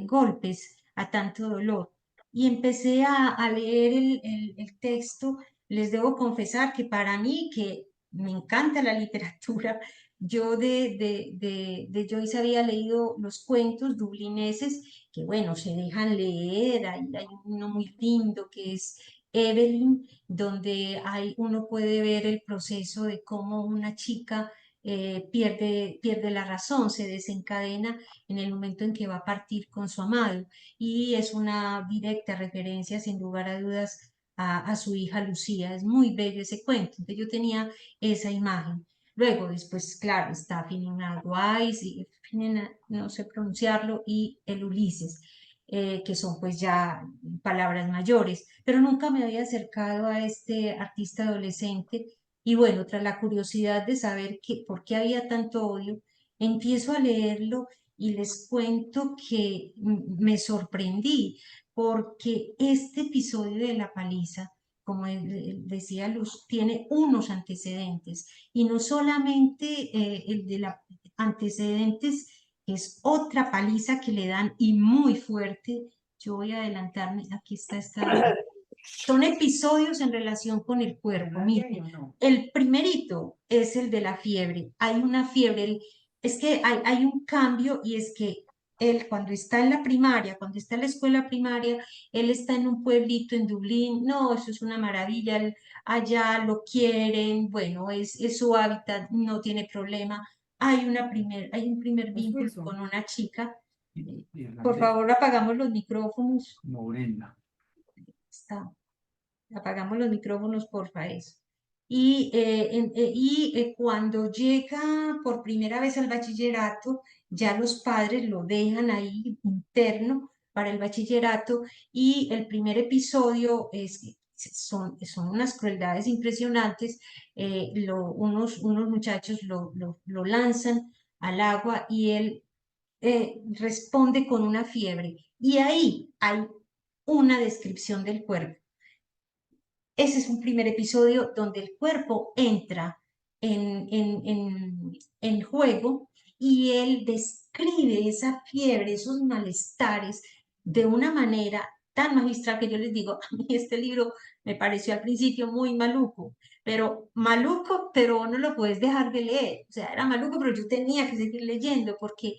golpes, a tanto dolor. Y empecé a leer el texto. Les debo confesar que para mí, que me encanta la literatura, yo de Joyce había leído los cuentos dublineses, que bueno, se dejan leer. Hay uno muy lindo que es Evelyn, donde uno puede ver el proceso de cómo una chica pierde la razón, se desencadena en el momento en que va a partir con su amado. Y es una directa referencia, sin lugar a dudas, a su hija Lucía. Es muy bello ese cuento. Entonces yo tenía esa imagen. Luego, después, claro, está Finina Weiss, y Finina, no sé pronunciarlo, y el Ulises, que son pues ya palabras mayores, pero nunca me había acercado a este artista adolescente. Y bueno, tras la curiosidad de saber por qué había tanto odio, empiezo a leerlo y les cuento que me sorprendí, porque este episodio de la paliza, como decía Luz, tiene unos antecedentes, y no solamente el de los antecedentes, es otra paliza que le dan y muy fuerte. Yo voy a adelantarme, aquí está esta. Son episodios en relación con el cuerpo. Miren, el primerito es el de la fiebre. Hay una fiebre, es que hay un cambio, y es que él cuando está en la primaria, cuando está en la escuela primaria, él está en un pueblito en Dublín. No, eso es una maravilla. Allá lo quieren, bueno, es su hábitat, no tiene problema. Hay un primer vínculo con una chica. Por favor, apagamos los micrófonos. Está. Apagamos los micrófonos, porfa, eso. Cuando llega por primera vez al bachillerato, ya los padres lo dejan ahí interno para el bachillerato, y el primer episodio son unas crueldades impresionantes. Unos muchachos lo lanzan al agua, y él responde con una fiebre, y ahí hay una descripción del cuerpo. Ese es un primer episodio donde el cuerpo entra en juego, y él describe esa fiebre, esos malestares, de una manera tan magistral que yo les digo, a mí este libro me pareció al principio muy maluco, pero no lo puedes dejar de leer. O sea, era maluco, pero yo tenía que seguir leyendo, porque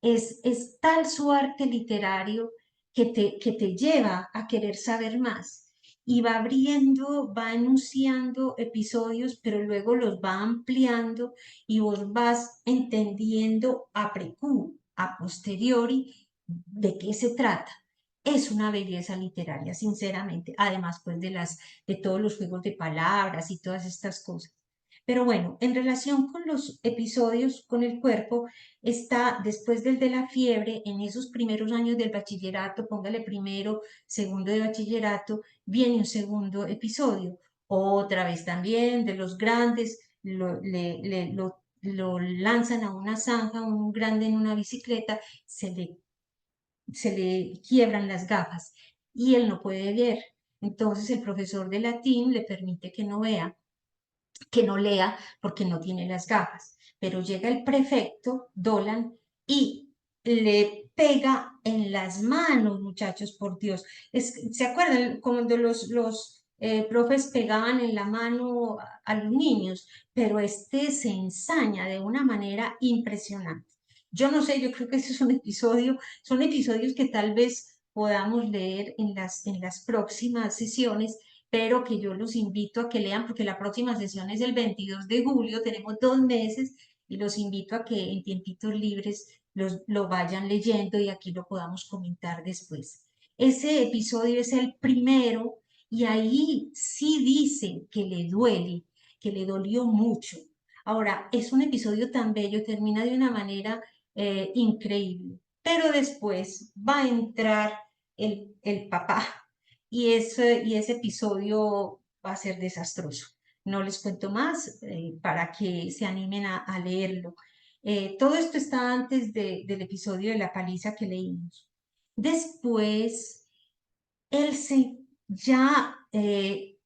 es tal su arte literario que te lleva a querer saber más, y va abriendo, va enunciando episodios, pero luego los va ampliando, y vos vas entendiendo a posteriori, de qué se trata. Es una belleza literaria, sinceramente, además pues de todos los juegos de palabras y todas estas cosas. Pero bueno, en relación con los episodios con el cuerpo, está después del de la fiebre, en esos primeros años del bachillerato, póngale primero, segundo de bachillerato, viene un segundo episodio, otra vez también de los grandes. Lo lanzan a una zanja, un grande en una bicicleta, se le quiebran las gafas y él no puede ver. Entonces el profesor de latín le permite que no lea, porque no tiene las gafas. Pero llega el prefecto, Dolan, y le pega en las manos, muchachos, por Dios. ¿Se acuerdan cuando los profes pegaban en la mano a los niños? Pero este se ensaña de una manera impresionante. Yo no sé, yo creo que ese es son episodios que tal vez podamos leer en las próximas sesiones, pero que yo los invito a que lean, porque la próxima sesión es el 22 de julio, tenemos 2 meses, y los invito a que en tiempitos libres lo vayan leyendo, y aquí lo podamos comentar después. Ese episodio es el primero, y ahí sí dice que le duele, que le dolió mucho. Ahora, es un episodio tan bello, termina de una manera increíble, pero después va a entrar el papá. Y ese episodio va a ser desastroso. No les cuento más para que se animen a leerlo. Todo esto está antes del episodio de la paliza que leímos. Después, él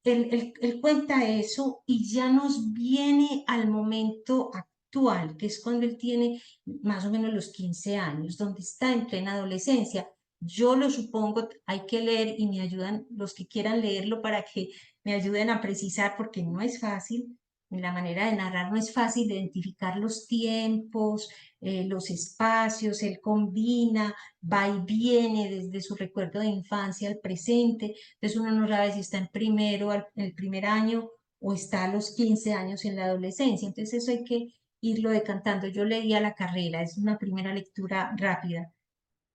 él cuenta eso y ya nos viene al momento actual, que es cuando él tiene más o menos los 15 años, donde está en plena adolescencia. Yo lo supongo, hay que leer y me ayudan los que quieran leerlo para que me ayuden a precisar, porque no es fácil. En la manera de narrar no es fácil identificar los tiempos, los espacios, él combina, va y viene desde su recuerdo de infancia al presente. Entonces uno no sabe si está en en el primer año o está a los 15 años en la adolescencia. Entonces eso hay que irlo decantando. Yo leí a la carrera, es una primera lectura rápida,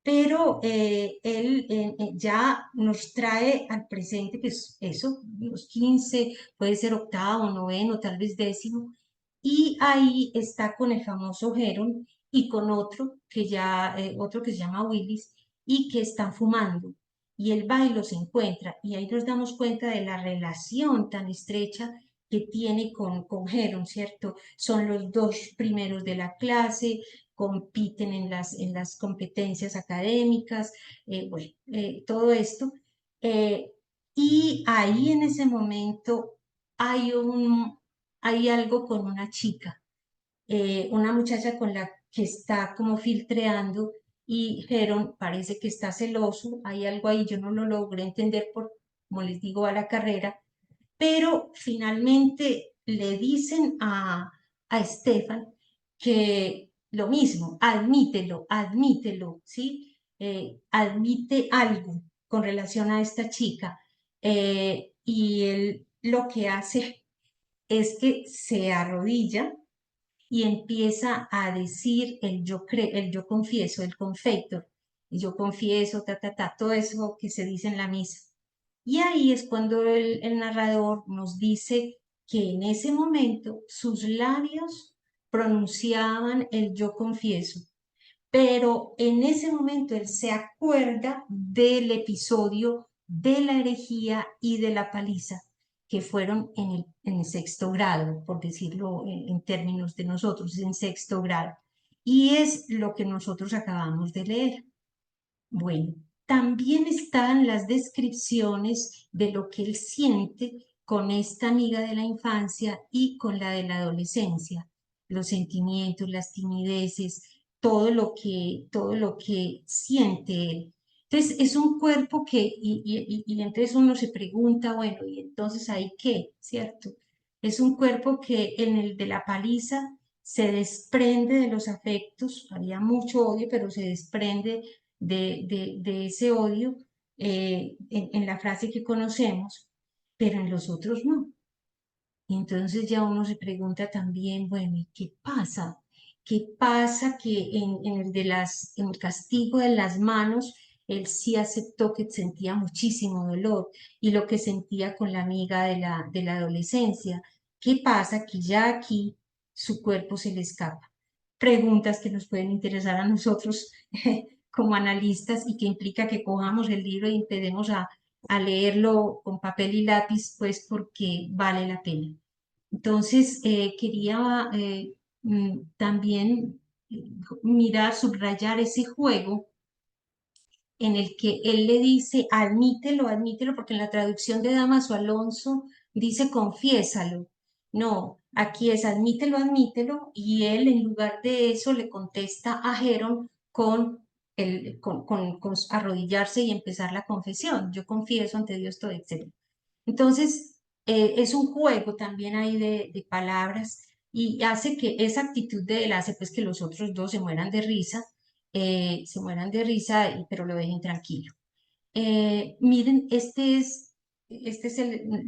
pero él ya nos trae al presente, que es eso, los 15, puede ser octavo, noveno, tal vez décimo, y ahí está con el famoso Heron y con otro que se llama Willis, y que están fumando, y él va y los encuentra, y ahí nos damos cuenta de la relación tan estrecha que tiene con Heron, ¿cierto? Son los dos primeros de la clase, compiten en las competencias académicas, bueno, todo esto. eh, y ahí en ese momento hay algo con una chica, una muchacha con la que está como filtreando y Heron parece que está celoso, hay algo ahí, yo no lo logré entender como les digo, a la carrera, pero finalmente le dicen a Stefan que lo mismo, admítelo, ¿sí? Admite algo con relación a esta chica. Y él lo que hace es que se arrodilla y empieza a decir el yo confieso, el confector, el yo confieso, todo eso que se dice en la misa. Y ahí es cuando el narrador nos dice que en ese momento sus labios pronunciaban el yo confieso, pero en ese momento él se acuerda del episodio de la herejía y de la paliza, que fueron en el sexto grado, por decirlo en términos de nosotros, en sexto grado. Y es lo que nosotros acabamos de leer. Bueno, también están las descripciones de lo que él siente con esta amiga de la infancia y con la de la adolescencia, los sentimientos, las timideces, todo lo que siente él. Entonces, es un cuerpo y entonces uno se pregunta, bueno, ¿y entonces ahí qué? ¿Cierto? Es un cuerpo que en el de la paliza se desprende de los afectos, había mucho odio, pero se desprende de ese odio en la frase que conocemos, pero en los otros no. Y entonces ya uno se pregunta también, bueno, ¿y qué pasa? ¿Qué pasa que en el castigo de las manos, él sí aceptó que sentía muchísimo dolor y lo que sentía con la amiga de la adolescencia? ¿Qué pasa que ya aquí su cuerpo se le escapa? Preguntas que nos pueden interesar a nosotros como analistas y que implica que cojamos el libro y empecemos a leerlo con papel y lápiz, pues porque vale la pena. Entonces, quería también mirar, subrayar ese juego en el que él le dice, admítelo, porque en la traducción de Damaso Alonso dice, confiésalo. No, aquí es admítelo, y él en lugar de eso le contesta a Heron con arrodillarse y empezar la confesión. Yo confieso ante Dios todo, etc. Entonces, es un juego también ahí de palabras y hace que esa actitud de él hace pues que los otros dos se mueran de risa, pero lo dejen tranquilo. Miren,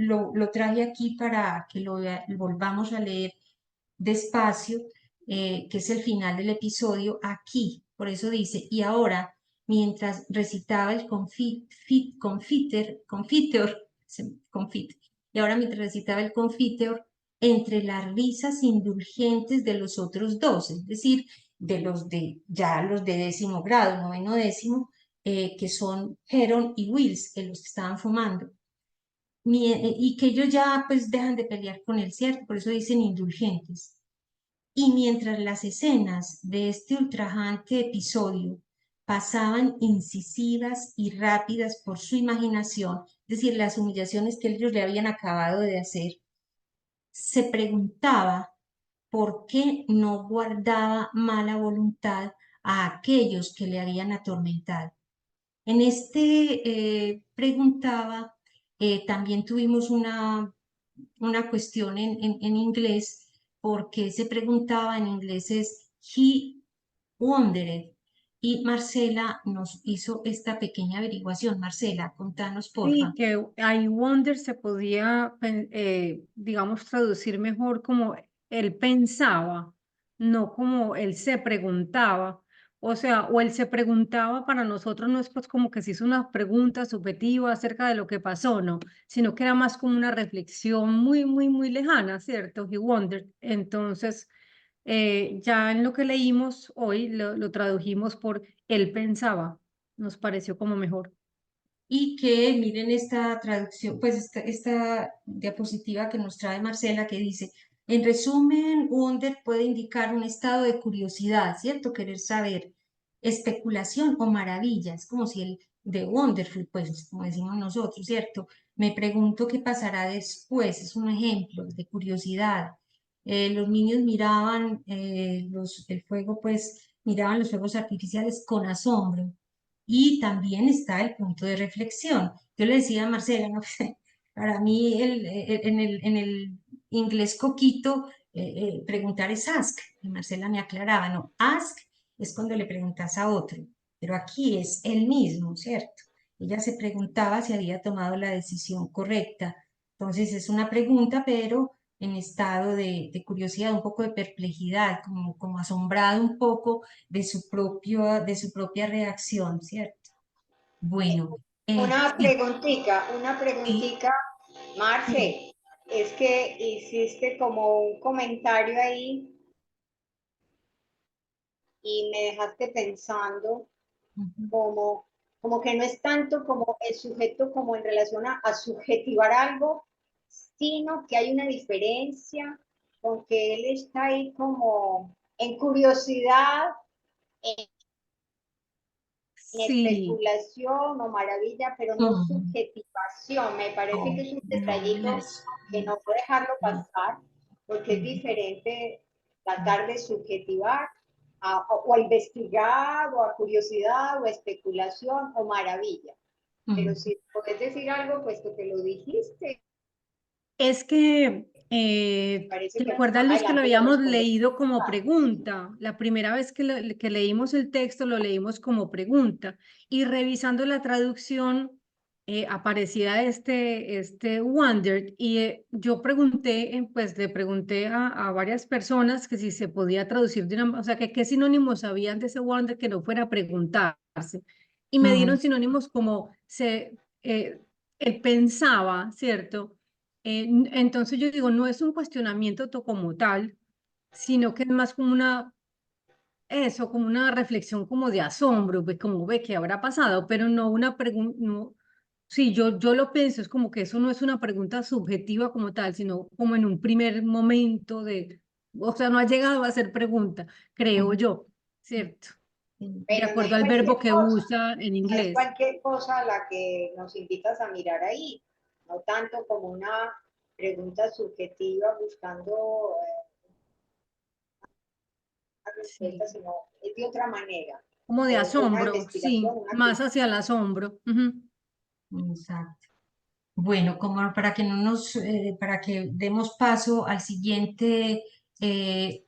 lo traje aquí para que volvamos a leer despacio, que es el final del episodio aquí. Por eso dice, y ahora, mientras recitaba el y ahora mientras recitaba el confiteor, entre las risas indulgentes de los otros dos, es decir, ya los de décimo grado, noveno décimo, que son Heron y Wills, los que estaban fumando. Y que ellos ya pues dejan de pelear con él, ¿cierto? Por eso dicen indulgentes. Y mientras las escenas de este ultrajante episodio pasaban incisivas y rápidas por su imaginación, es decir, las humillaciones que ellos le habían acabado de hacer, se preguntaba por qué no guardaba mala voluntad a aquellos que le habían atormentado. En preguntaba, también tuvimos una cuestión en inglés, porque se preguntaba en inglés es he wondered. Y Marcela nos hizo esta pequeña averiguación. Marcela, contanos, porfa. Sí, que I wonder se podía, digamos, traducir mejor como él pensaba, no como él se preguntaba. O sea, o él se preguntaba para nosotros no es pues como que se hizo una pregunta subjetiva acerca de lo que pasó, no, sino que era más como una reflexión muy, muy, muy lejana, ¿cierto? He wondered. Entonces, ya en lo que leímos hoy lo tradujimos por él pensaba, nos pareció como mejor. Y que miren esta traducción, pues esta diapositiva que nos trae Marcela, que dice, en resumen, wonder puede indicar un estado de curiosidad, ¿cierto? Querer saber, especulación o maravillas, como si el de wonderful, pues como decimos nosotros, ¿cierto? Me pregunto qué pasará después, es un ejemplo de curiosidad. Los niños miraban el fuego, pues miraban los fuegos artificiales con asombro. Y también está el punto de reflexión. Yo le decía a Marcela, ¿no? Para mí en el inglés coquito, preguntar es ask. Y Marcela me aclaraba, no, ask es cuando le preguntas a otro, pero aquí es él mismo, ¿cierto? Ella se preguntaba si había tomado la decisión correcta. Entonces es una pregunta, pero en estado de curiosidad, un poco de perplejidad, como asombrado un poco de su propia reacción, ¿cierto? Bueno, sí, Una sí, preguntita, sí. Marce, es que hiciste como un comentario ahí y me dejaste pensando Ujú, como, como que no es tanto como el sujeto como en relación a subjetivar algo, sino que hay una diferencia con que él está ahí como en curiosidad, en Sí, especulación o maravilla, pero no mm, subjetivación. Me parece que no, es un no, detallito eso, que no puedo dejarlo mm, pasar, porque es mm, diferente mm, tratar de subjetivar o a investigar, o a curiosidad, o a especulación, o maravilla. Pero mm. si puedes decir algo, puesto que lo dijiste, es que, parece ¿te que acuerdas, Luz, que lo adelante lo habíamos responde. leído como pregunta? La primera vez que leímos el texto lo leímos como pregunta y revisando la traducción aparecía este wondered y yo pregunté, pues le pregunté a varias personas que si se podía traducir de una, o sea, que qué sinónimos habían de ese wonder que no fuera a preguntarse y me dieron Mm, sinónimos como él pensaba, ¿cierto? Entonces yo digo, no es un cuestionamiento como tal, sino que es más como como una reflexión como de asombro, pues como ve qué habrá pasado, pero no una pregunta, no, sí, yo lo pienso, es como que eso no es una pregunta subjetiva como tal, sino como en un primer momento o sea, no ha llegado a ser pregunta, creo mm, yo, mm, ¿cierto? mm. De Pero no acuerdo es al verbo cualquier que cosa, usa en no es inglés. cualquier cosa la que nos invitas a mirar ahí, no tanto como una pregunta subjetiva buscando una Sí. respuesta, sino es de otra manera, Como de una asombro, investigación, sí, una más hacia el asombro. Ujú. Exacto. Bueno, como para que no para que demos paso al siguiente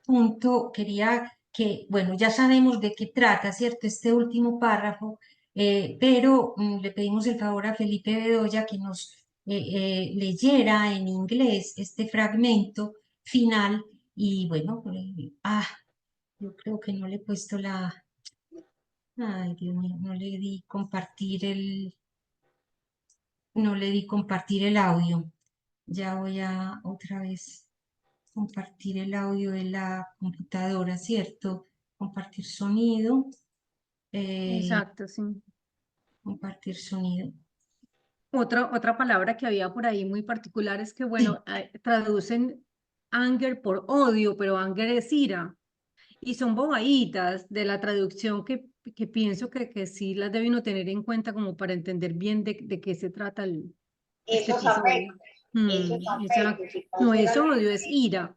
punto, quería que, bueno, ya sabemos de qué trata, ¿cierto? Este último párrafo, pero le pedimos el favor a Felipe Bedoya que nos leyera en inglés este fragmento final y bueno, yo creo que no le he puesto ay, Dios mío, no le di compartir no le di compartir el audio. Ya voy a otra vez compartir el audio de la computadora, ¿cierto? Compartir sonido. Eh, Exacto, sí. compartir sonido. Otra palabra que había por ahí muy particular es que, bueno, traducen anger por odio, pero anger es ira. Y son bobaditas de la traducción que pienso que sí las debe uno tener en cuenta como para entender bien de qué se trata este Esos episodio. afectos, esos Exacto. afectos, si No no es será odio, es ira.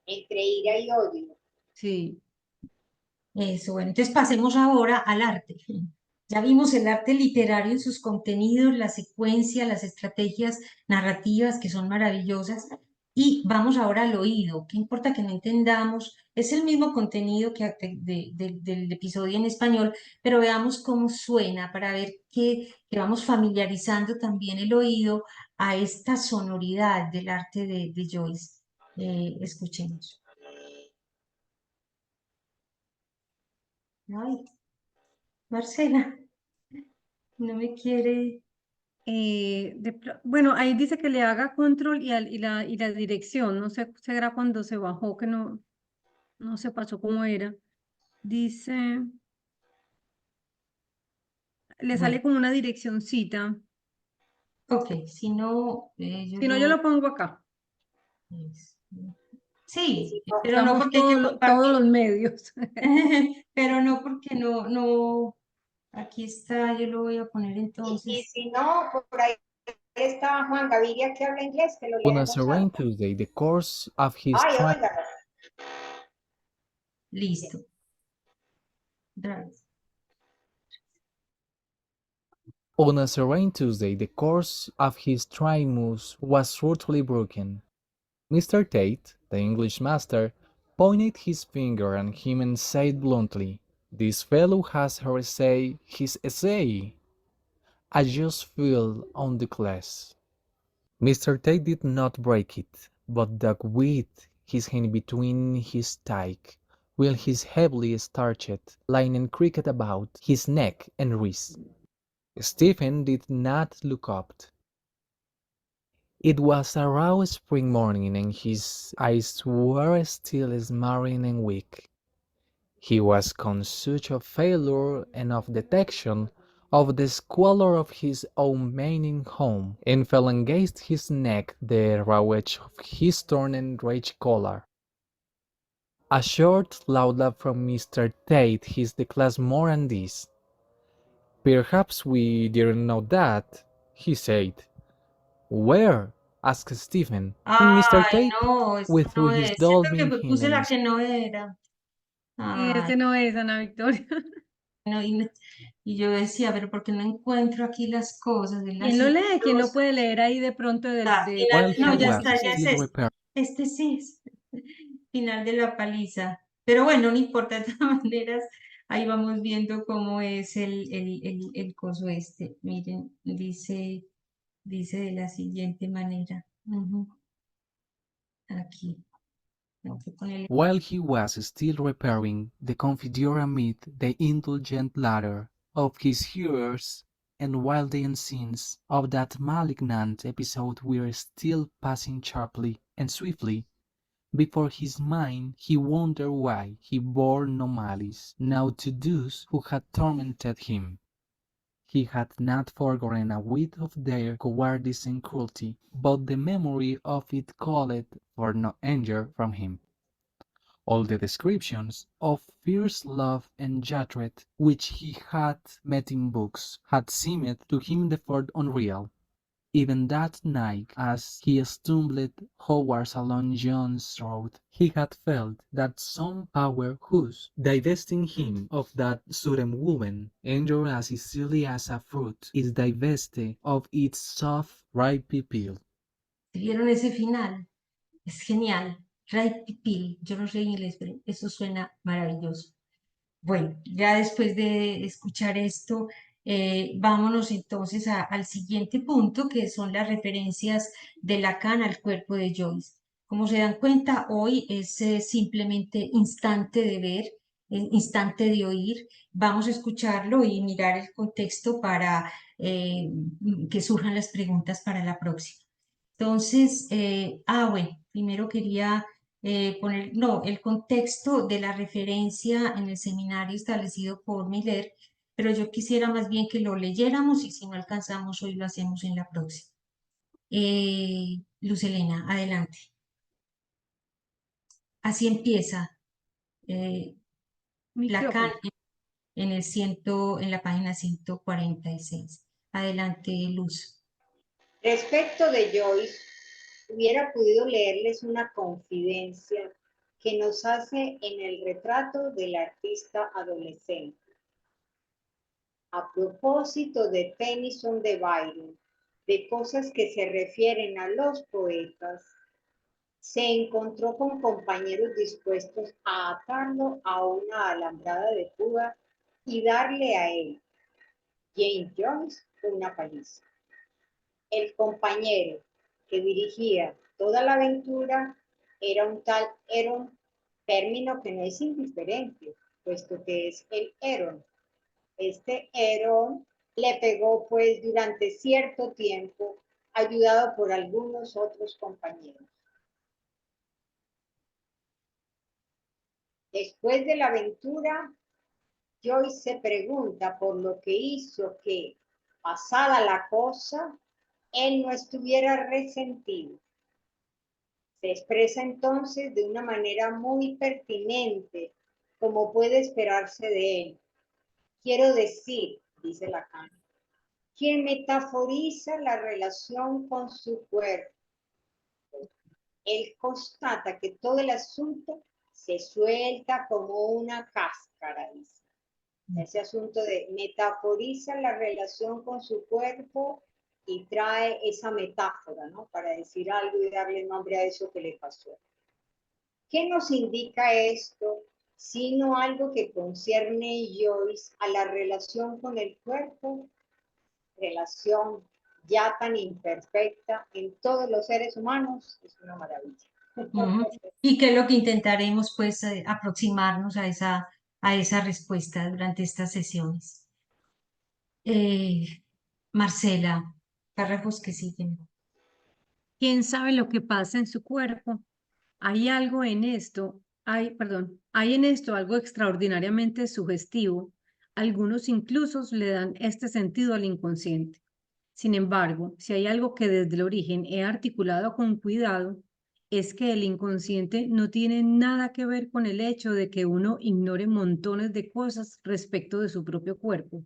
entre ira y odio. Sí. Eso, bueno, entonces pasemos ahora al arte. Ya vimos el arte literario en sus contenidos, la secuencia, las estrategias narrativas que son maravillosas. Y vamos ahora al oído. ¿Qué importa que no entendamos? Es el mismo contenido que del episodio en español, pero veamos cómo suena para ver que vamos familiarizando también el oído a esta sonoridad del arte de Joyce. Escuchemos. Ay, Marcela, no me quiere. Bueno, ahí dice que le haga control y la dirección. No sé, será cuando se bajó que no se pasó cómo era. Dice, le Bueno, sale como una direccioncita. ok, si no, Si no, yo lo pongo acá. es- Sí, pero no Usamos porque hay que todos compartir, los medios. pero no porque no, aquí está, yo lo voy a poner Y entonces. si no, por ahí está Juan Gaviria que habla inglés, que lo lea On a en voz serene alta. Tuesday, the course of his Ay, tri- oiga. Listo. Drive. On a serene Tuesday, the course of his trimmus was rudely broken. Mr. Tate, the English master, pointed his finger at him and said bluntly, "This fellow has heresy his essay. I just fell on the class." Mr. Tate did not break it, but dug with his hand between his teeth, while his heavily starched linen creaked about his neck and wrist. Stephen did not look up. It was a raw spring morning, and his eyes were still smarting and weak. He was conscious of failure and of detection, of the squalor of his own manning home, and fell against his neck the raw edge of his torn and raged collar. A short, loud laugh from Mr. Tate hissed the class more than this. "Perhaps we didn't know that," he said. "Where?" asked Stephen. Mr. Ay, Tate no, esta withdrew no his es. Siento que dolphin hand puse la and que no era. Y Ay, ese no es, Ana Victoria. no, y yo decía, pero ¿por qué no encuentro aquí las cosas de ¿Quién las lo lee? ¿Quién lo dos? puede leer ahí de pronto Final, while he no, ya was está, ya es still este. repairing. Este sí es final de la paliza. Pero bueno, no importa, de todas maneras, ahí vamos viendo cómo es el coso este. Miren, dice de la siguiente manera. Ujú. Aquí. Tengo que ponerle. While he was still repairing the confiteor amid the indulgent laughter of his hearers, and while the scenes of that malignant episode were still passing sharply and swiftly before his mind, he wondered why he bore no malice now to those who had tormented him. He had not forgotten a whit of their cowardice and cruelty, but the memory of it called for no anger from him. All the descriptions of fierce love and hatred which he had met in books had seemed to him therefore unreal. Even that night, as he stumbled homewards along John's road, he had felt that some power whose, divesting him of that sudden woman, entered as easily as a fruit is divested of its soft, ripe peel. ¿Vieron ese final? Es genial. Right Pipil. Yo no sé inglés, pero eso suena maravilloso. Bueno, ya después de escuchar esto, vámonos entonces al siguiente punto, que son las referencias de Lacan al cuerpo de Joyce. Como se dan cuenta, hoy es simplemente instante de ver, instante de oír. Vamos a escucharlo y mirar el contexto para que surjan las preguntas para la próxima. Entonces, bueno, primero quería poner, no, el contexto de la referencia en el seminario establecido por Miller pero yo quisiera más bien que lo leyéramos y si no alcanzamos hoy lo hacemos en la próxima. Luz Helena, adelante. Así empieza Lacan Micrófono. en la página 146. Adelante, Luz. Respecto de Joyce, hubiera podido leerles una confidencia que nos hace en el retrato del artista adolescente. A propósito de Tennyson, de Byron, de cosas que se refieren a los poetas, se encontró con compañeros dispuestos a atarlo a una alambrada de púa y darle a él, James Joyce, una paliza. El compañero que dirigía toda la aventura era un tal Heron, término que no es indiferente, puesto que es el Heron. Este Heron le pegó pues durante cierto tiempo, ayudado por algunos otros compañeros. Después de la aventura, Joyce se pregunta por lo que hizo que, pasada la cosa, él no estuviera resentido. Se expresa entonces de una manera muy pertinente, como puede esperarse de él. Quiero decir, dice Lacan, quien metaforiza la relación con su cuerpo. Él constata que todo el asunto se suelta como una cáscara, dice. Ese asunto de metaforiza la relación con su cuerpo y trae esa metáfora, ¿no? Para decir algo y darle nombre a eso que le pasó. ¿Qué nos indica esto? Sino algo que concierne Joyce a la relación con el cuerpo, relación ya tan imperfecta en todos los seres humanos, es una maravilla. Y que es lo que intentaremos pues aproximarnos a esa respuesta durante estas sesiones. Marcela, párrafos que siguen. ¿Quién sabe lo que pasa en su cuerpo? Hay algo en esto, hay en esto algo extraordinariamente sugestivo. Algunos incluso le dan este sentido al inconsciente. Sin embargo, si hay algo que desde el origen he articulado con cuidado, es que el inconsciente no tiene nada que ver con el hecho de que uno ignore montones de cosas respecto de su propio cuerpo.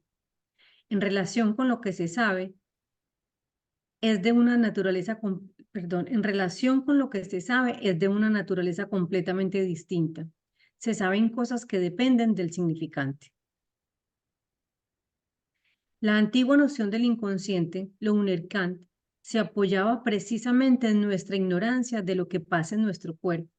En relación con lo que se sabe, es de una naturaleza, en relación con lo que se sabe, es de una naturaleza completamente distinta. Se saben cosas que dependen del significante. La antigua noción del inconsciente, lo Kant, se apoyaba precisamente en nuestra ignorancia de lo que pasa en nuestro cuerpo.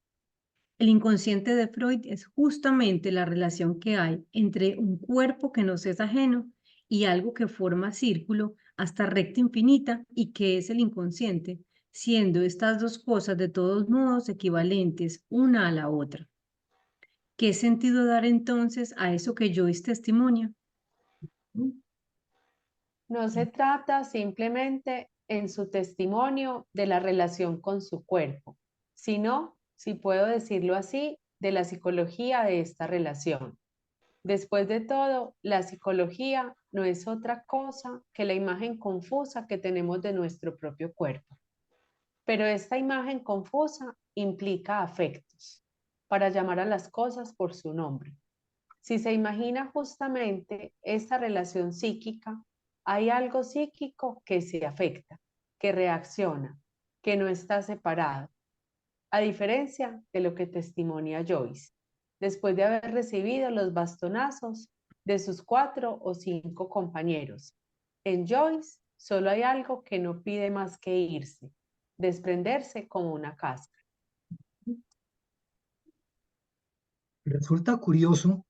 El inconsciente de Freud es justamente la relación que hay entre un cuerpo que nos es ajeno y algo que forma círculo hasta recta infinita y que es el inconsciente, siendo estas dos cosas de todos modos equivalentes una a la otra. ¿Qué sentido dar entonces a eso que Joyce testimonia? No se trata simplemente en su testimonio de la relación con su cuerpo, sino, si puedo decirlo así, de la psicología de esta relación. Después de todo, la psicología no es otra cosa que la imagen confusa que tenemos de nuestro propio cuerpo. Pero esta imagen confusa implica afectos, para llamar a las cosas por su nombre. Si se imagina justamente esta relación psíquica, hay algo psíquico que se afecta, que reacciona, que no está separado, a diferencia de lo que testimonia Joyce, después de haber recibido los bastonazos de sus 4 o 5 compañeros. En Joyce solo hay algo que no pide más que irse, desprenderse como una cáscara. Resulta curioso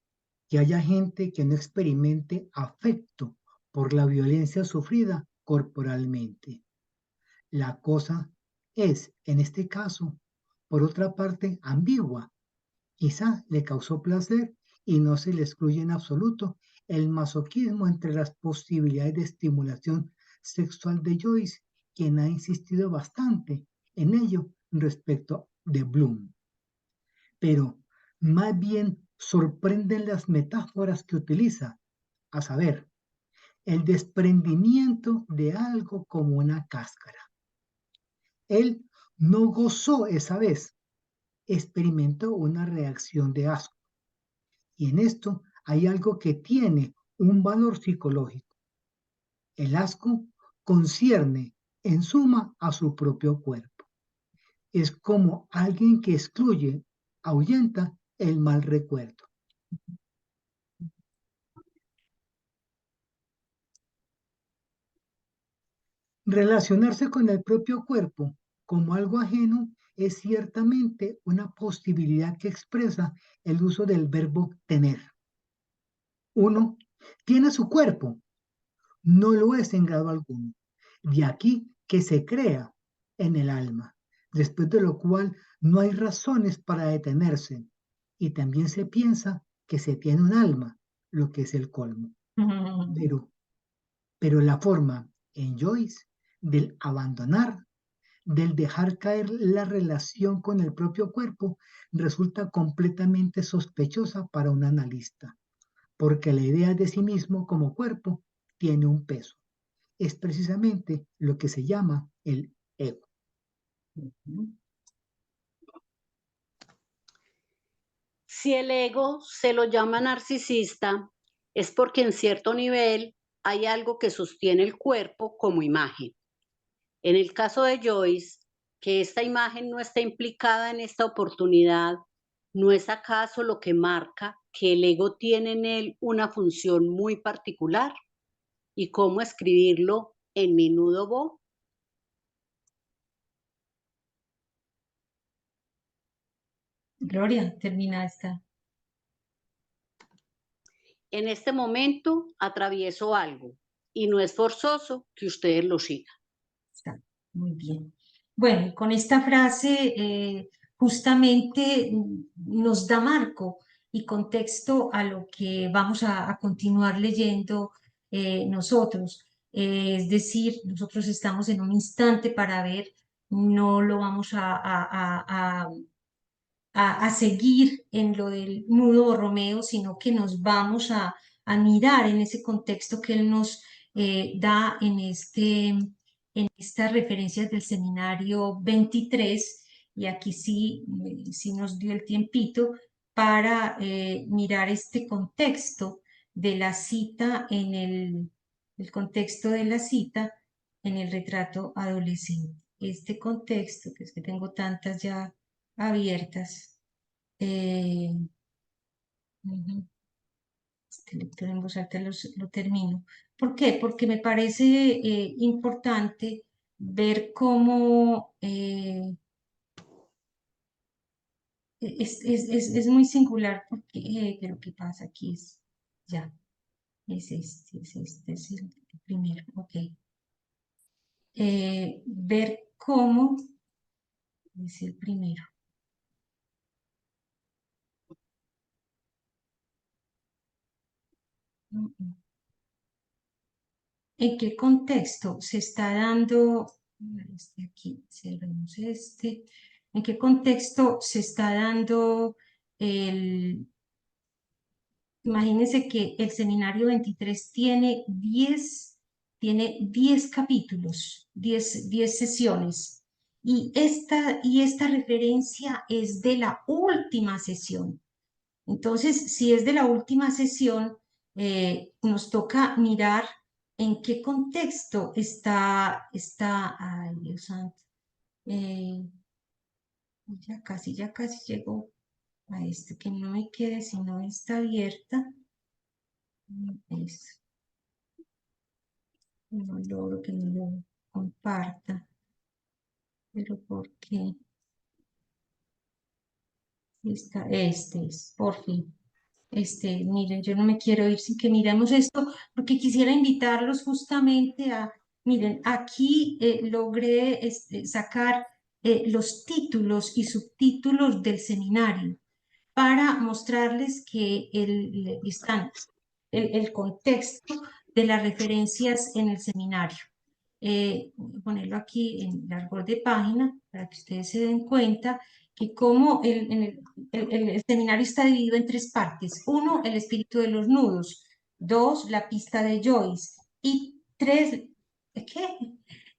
que haya gente que no experimente afecto por la violencia sufrida corporalmente. La cosa es, en este caso, por otra parte, ambigua. Quizá le causó placer y no se le excluye en absoluto el masoquismo entre las posibilidades de estimulación sexual de Joyce, quien ha insistido bastante en ello respecto de Bloom. Pero más bien sorprenden las metáforas que utiliza a saber, el desprendimiento de algo como una cáscara. Él no gozó esa vez, experimentó una reacción de asco. Y en esto hay algo que tiene un valor psicológico. El asco concierne en suma a su propio cuerpo. Es como alguien que excluye, ahuyenta el mal recuerdo. Relacionarse con el propio cuerpo como algo ajeno es ciertamente una posibilidad que expresa el uso del verbo tener. Uno tiene su cuerpo, no lo es en grado alguno. De aquí que se crea en el alma, después de lo cual no hay razones para detenerse. Y también se piensa que se tiene un alma, lo que es el colmo. Pero la forma en Joyce del abandonar, del dejar caer la relación con el propio cuerpo, resulta completamente sospechosa para un analista, porque la idea de sí mismo como cuerpo tiene un peso. Es precisamente lo que se llama el ego. Si el ego se lo llama narcisista, es porque en cierto nivel hay algo que sostiene el cuerpo como imagen. En el caso de Joyce, que esta imagen no está implicada en esta oportunidad, ¿no es acaso lo que marca que el ego tiene en él una función muy particular? ¿Y cómo escribirlo en minudo bo? Gloria, termina esta. En este momento atravieso algo y no es forzoso que ustedes lo sigan. Está muy bien. Bueno, con esta frase justamente nos da marco y contexto a lo que vamos a continuar leyendo nosotros. Es decir, nosotros estamos en un instante para ver, no lo vamos a seguir en lo del nudo borromeo, sino que nos vamos a mirar en ese contexto que él nos da en estas referencias del seminario 23, y aquí sí, sí nos dio el tiempito para mirar este contexto de la cita el contexto de la cita en el retrato adolescente. Este contexto, que es que tengo tantas ya abiertas. Este lector en voz alta lo termino. ¿Por qué? Porque me parece importante ver cómo es muy singular, porque lo que pasa aquí es, ya, es el primero, ok. Ver cómo es el primero. ¿En qué contexto se está dando, aquí, cerremos en qué contexto se está dando imagínense que el seminario 23 tiene 10 capítulos, 10 sesiones, y esta referencia es de la última sesión. Entonces, si es de la última sesión, nos toca mirar en qué contexto está, ay Dios santo, ya casi llegó a esto, que no me quede si no está abierta. No logro que no lo comparta, pero ¿por qué? Este es, por fin. Miren, yo no me quiero ir sin que miremos esto, porque quisiera invitarlos justamente miren, aquí logré sacar los títulos y subtítulos del seminario para mostrarles que están el contexto de las referencias en el seminario. Voy a ponerlo aquí en largo de página para que ustedes se den cuenta que como el seminario está dividido en 3 partes. Uno, el espíritu de los nudos, 2, la pista de Joyce, y 3, ¿qué?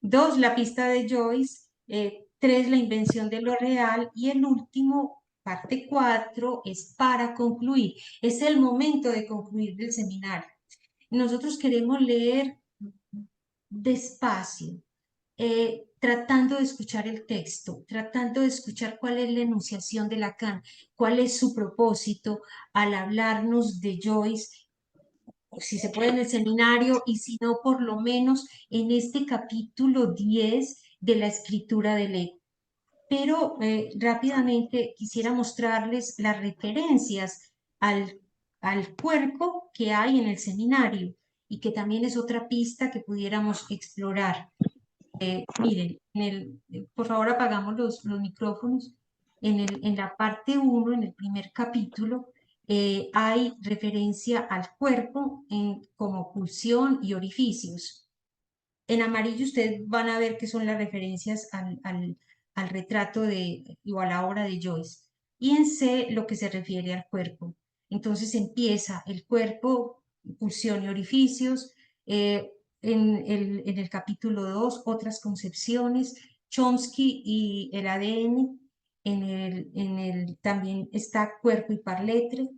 2, la pista de Joyce, 3, la invención de lo real, y el último, parte 4, es para concluir. Es el momento de concluir del seminario. Nosotros queremos leer despacio, tratando de escuchar el texto, tratando de escuchar cuál es la enunciación de Lacan, cuál es su propósito al hablarnos de Joyce, si se puede en el seminario, y si no, por lo menos en este capítulo 10 de la escritura del ego. Pero rápidamente quisiera mostrarles las referencias al cuerpo que hay en el seminario y que también es otra pista que pudiéramos explorar. Miren, por favor apagamos los micrófonos. En la parte 1, en el primer capítulo, hay referencia al cuerpo como pulsión y orificios. En amarillo ustedes van a ver que son las referencias al retrato o a la obra de Joyce. Y en C, lo que se refiere al cuerpo. Entonces empieza el cuerpo, pulsión y orificios. En el capítulo 2, otras concepciones, Chomsky y el ADN. También está cuerpo y parletre.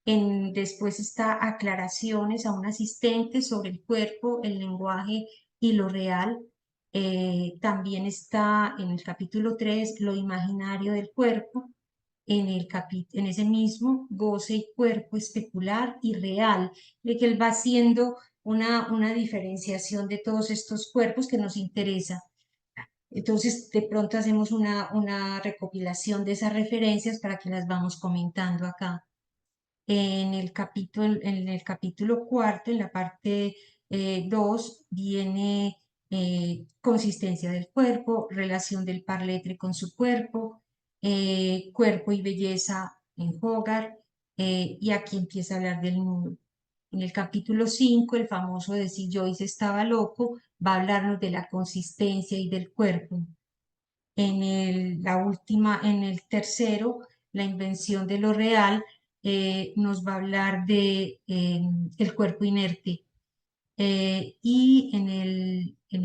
Después está aclaraciones a un asistente sobre el cuerpo, el lenguaje y lo real. También está en el capítulo 3, lo imaginario del cuerpo. En ese mismo, goce y cuerpo especular y real, de que él va haciendo una diferenciación de todos estos cuerpos que nos interesa. Entonces, de pronto hacemos una recopilación de esas referencias para que las vamos comentando acá. En el capítulo 4, en la parte 2, viene consistencia del cuerpo, relación del parletre con su cuerpo, cuerpo y belleza en Hogarth, y aquí empieza a hablar del nudo. En el capítulo 5, el famoso de si Joyce estaba loco, va a hablarnos de la consistencia y del cuerpo. En el tercero, la invención de lo real, nos va a hablar de el cuerpo inerte. Y en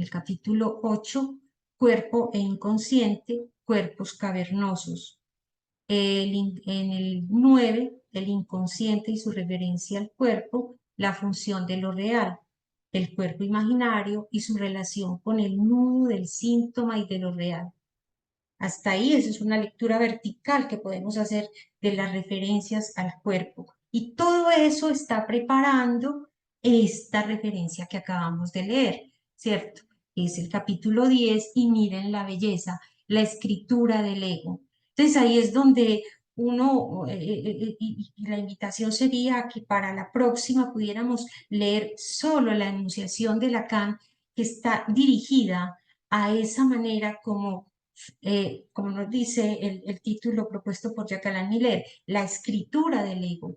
el capítulo 8, cuerpo e inconsciente, cuerpos cavernosos. En el 9, el inconsciente y su referencia al cuerpo, la función de lo real, el cuerpo imaginario y su relación con el nudo del síntoma y de lo real. Hasta ahí, eso es una lectura vertical que podemos hacer de las referencias al cuerpo. Y todo eso está preparando esta referencia que acabamos de leer, ¿cierto? Es el capítulo 10 y miren la belleza, la escritura del ego. Entonces ahí es donde y la invitación sería que para la próxima pudiéramos leer solo la enunciación de Lacan, que está dirigida a esa manera como nos dice el título propuesto por Jacques Miller, la escritura del ego.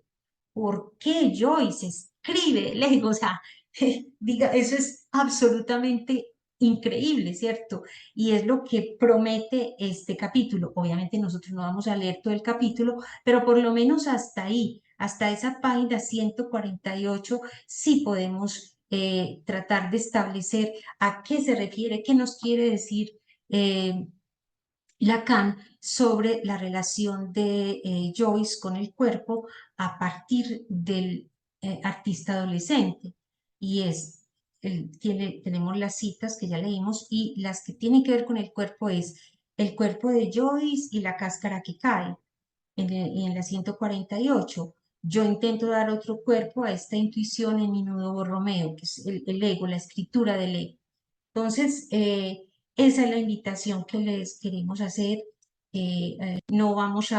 ¿Por qué Joyce escribe el ego? O sea, diga, eso es absolutamente increíble, ¿cierto? Y es lo que promete este capítulo. Obviamente nosotros no vamos a leer todo el capítulo, pero por lo menos hasta ahí, hasta esa página 148, sí podemos tratar de establecer a qué se refiere, qué nos quiere decir Lacan sobre la relación de Joyce con el cuerpo a partir del artista adolescente. Y tenemos las citas que ya leímos, y las que tienen que ver con el cuerpo es el cuerpo de Joyce y la cáscara que cae. En la 148, yo intento dar otro cuerpo a esta intuición en mi nudo Borromeo, que es el ego, la escritura del ego. Entonces, esa es la invitación que les queremos hacer. No vamos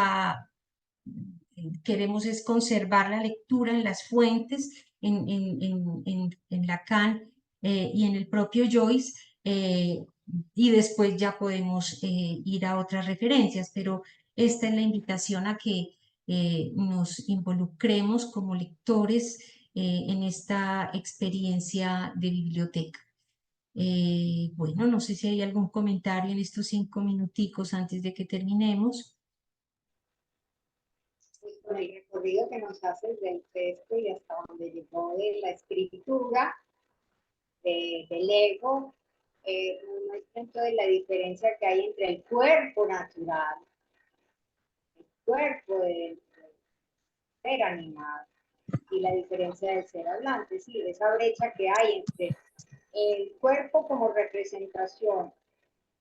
queremos es conservar la lectura en las fuentes, en Lacan y en el propio Joyce, y después ya podemos ir a otras referencias, pero esta es la invitación a que nos involucremos como lectores en esta experiencia de biblioteca. Bueno, no sé si hay algún comentario en estos 5 minuticos antes de que terminemos. con el recorrido que nos haces del texto y hasta donde llegó de la escritura, del ego, nos muestra entonces la diferencia que hay entre el cuerpo natural, el cuerpo del ser animal y la diferencia del ser hablante, sí, esa brecha que hay entre el cuerpo como representación,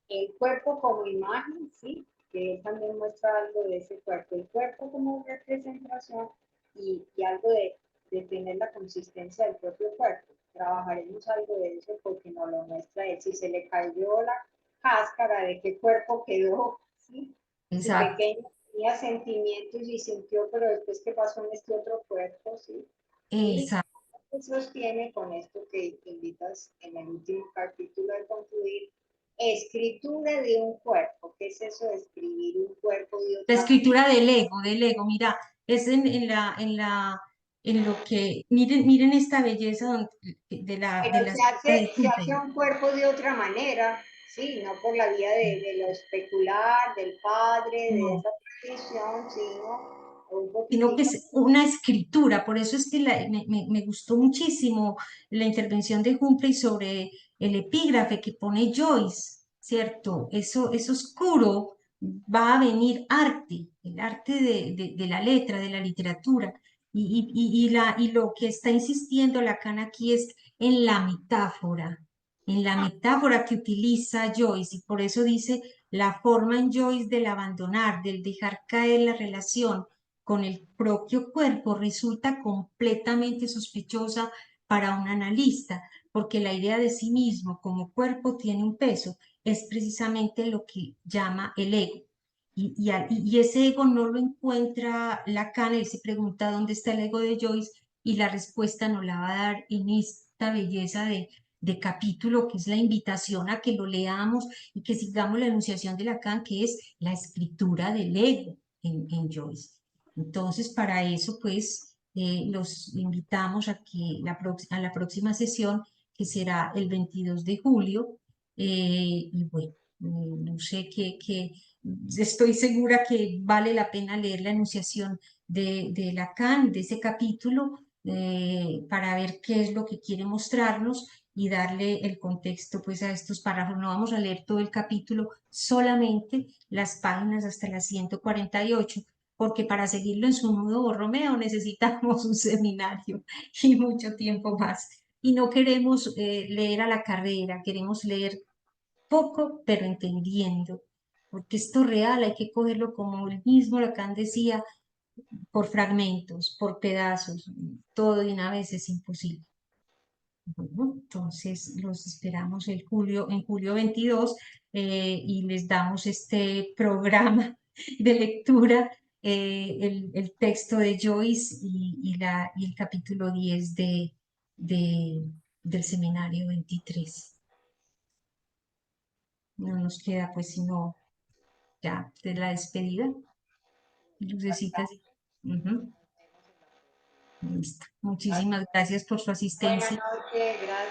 el cuerpo como imagen, sí, que él también muestra algo de ese cuerpo, el cuerpo como representación y algo de tener la consistencia del propio cuerpo. Trabajaremos algo de eso porque nos lo muestra él. Si se le cayó la cáscara, de qué cuerpo quedó, ¿sí? Si Exacto. pequeño tenía sentimientos y sintió, pero después qué pasó en este otro cuerpo, ¿sí? Y Exacto. se sostiene con esto que invitas en el último capítulo de concluir, escritura de un cuerpo. ¿Qué es eso de escribir un cuerpo de La otra escritura del ego, mira, es en lo que, miren esta belleza Pero de la escritura de se hace Humboldt. un cuerpo de otra manera, sí, no por la vía de lo especular, del padre, de No, esa tradición, sino un sino que poquitito. es una escritura. Por eso es que me gustó muchísimo la intervención de Humphrey sobre el epígrafe que pone Joyce, ¿cierto? Eso oscuro va a venir arte, el arte de la letra, de la literatura. Y lo que está insistiendo Lacan aquí es en la metáfora que utiliza Joyce, y por eso dice la forma en Joyce del abandonar, del dejar caer la relación con el propio cuerpo resulta completamente sospechosa para un analista, porque la idea de sí mismo como cuerpo tiene un peso, es precisamente lo que llama el ego. Y ese ego no lo encuentra Lacan, él se pregunta dónde está el ego de Joyce y la respuesta nos la va a dar en esta belleza de capítulo, que es la invitación a que lo leamos y que sigamos la enunciación de Lacan, que es la escritura del ego en Joyce. Entonces, para eso, pues, los invitamos a que a la próxima sesión, que será el 22 de julio, y bueno, no sé estoy segura que vale la pena leer la enunciación de Lacan, de ese capítulo, para ver qué es lo que quiere mostrarnos y darle el contexto pues a estos párrafos. No vamos a leer todo el capítulo, solamente las páginas hasta las 148, porque para seguirlo en su nudo Romeo necesitamos un seminario y mucho tiempo más. Y no queremos leer a la carrera, queremos leer poco, pero entendiendo, porque esto real hay que cogerlo como el mismo Lacan decía, por fragmentos, por pedazos, todo de una vez es imposible. Bueno, entonces los esperamos en julio 22, y les damos este programa de lectura, el texto de Joyce y el capítulo 10 del seminario 23. No nos queda pues sino ya de la despedida. Lucecitas. Ujú. Listo. Muchísimas gracias por su Buenas asistencia. noches, gracias.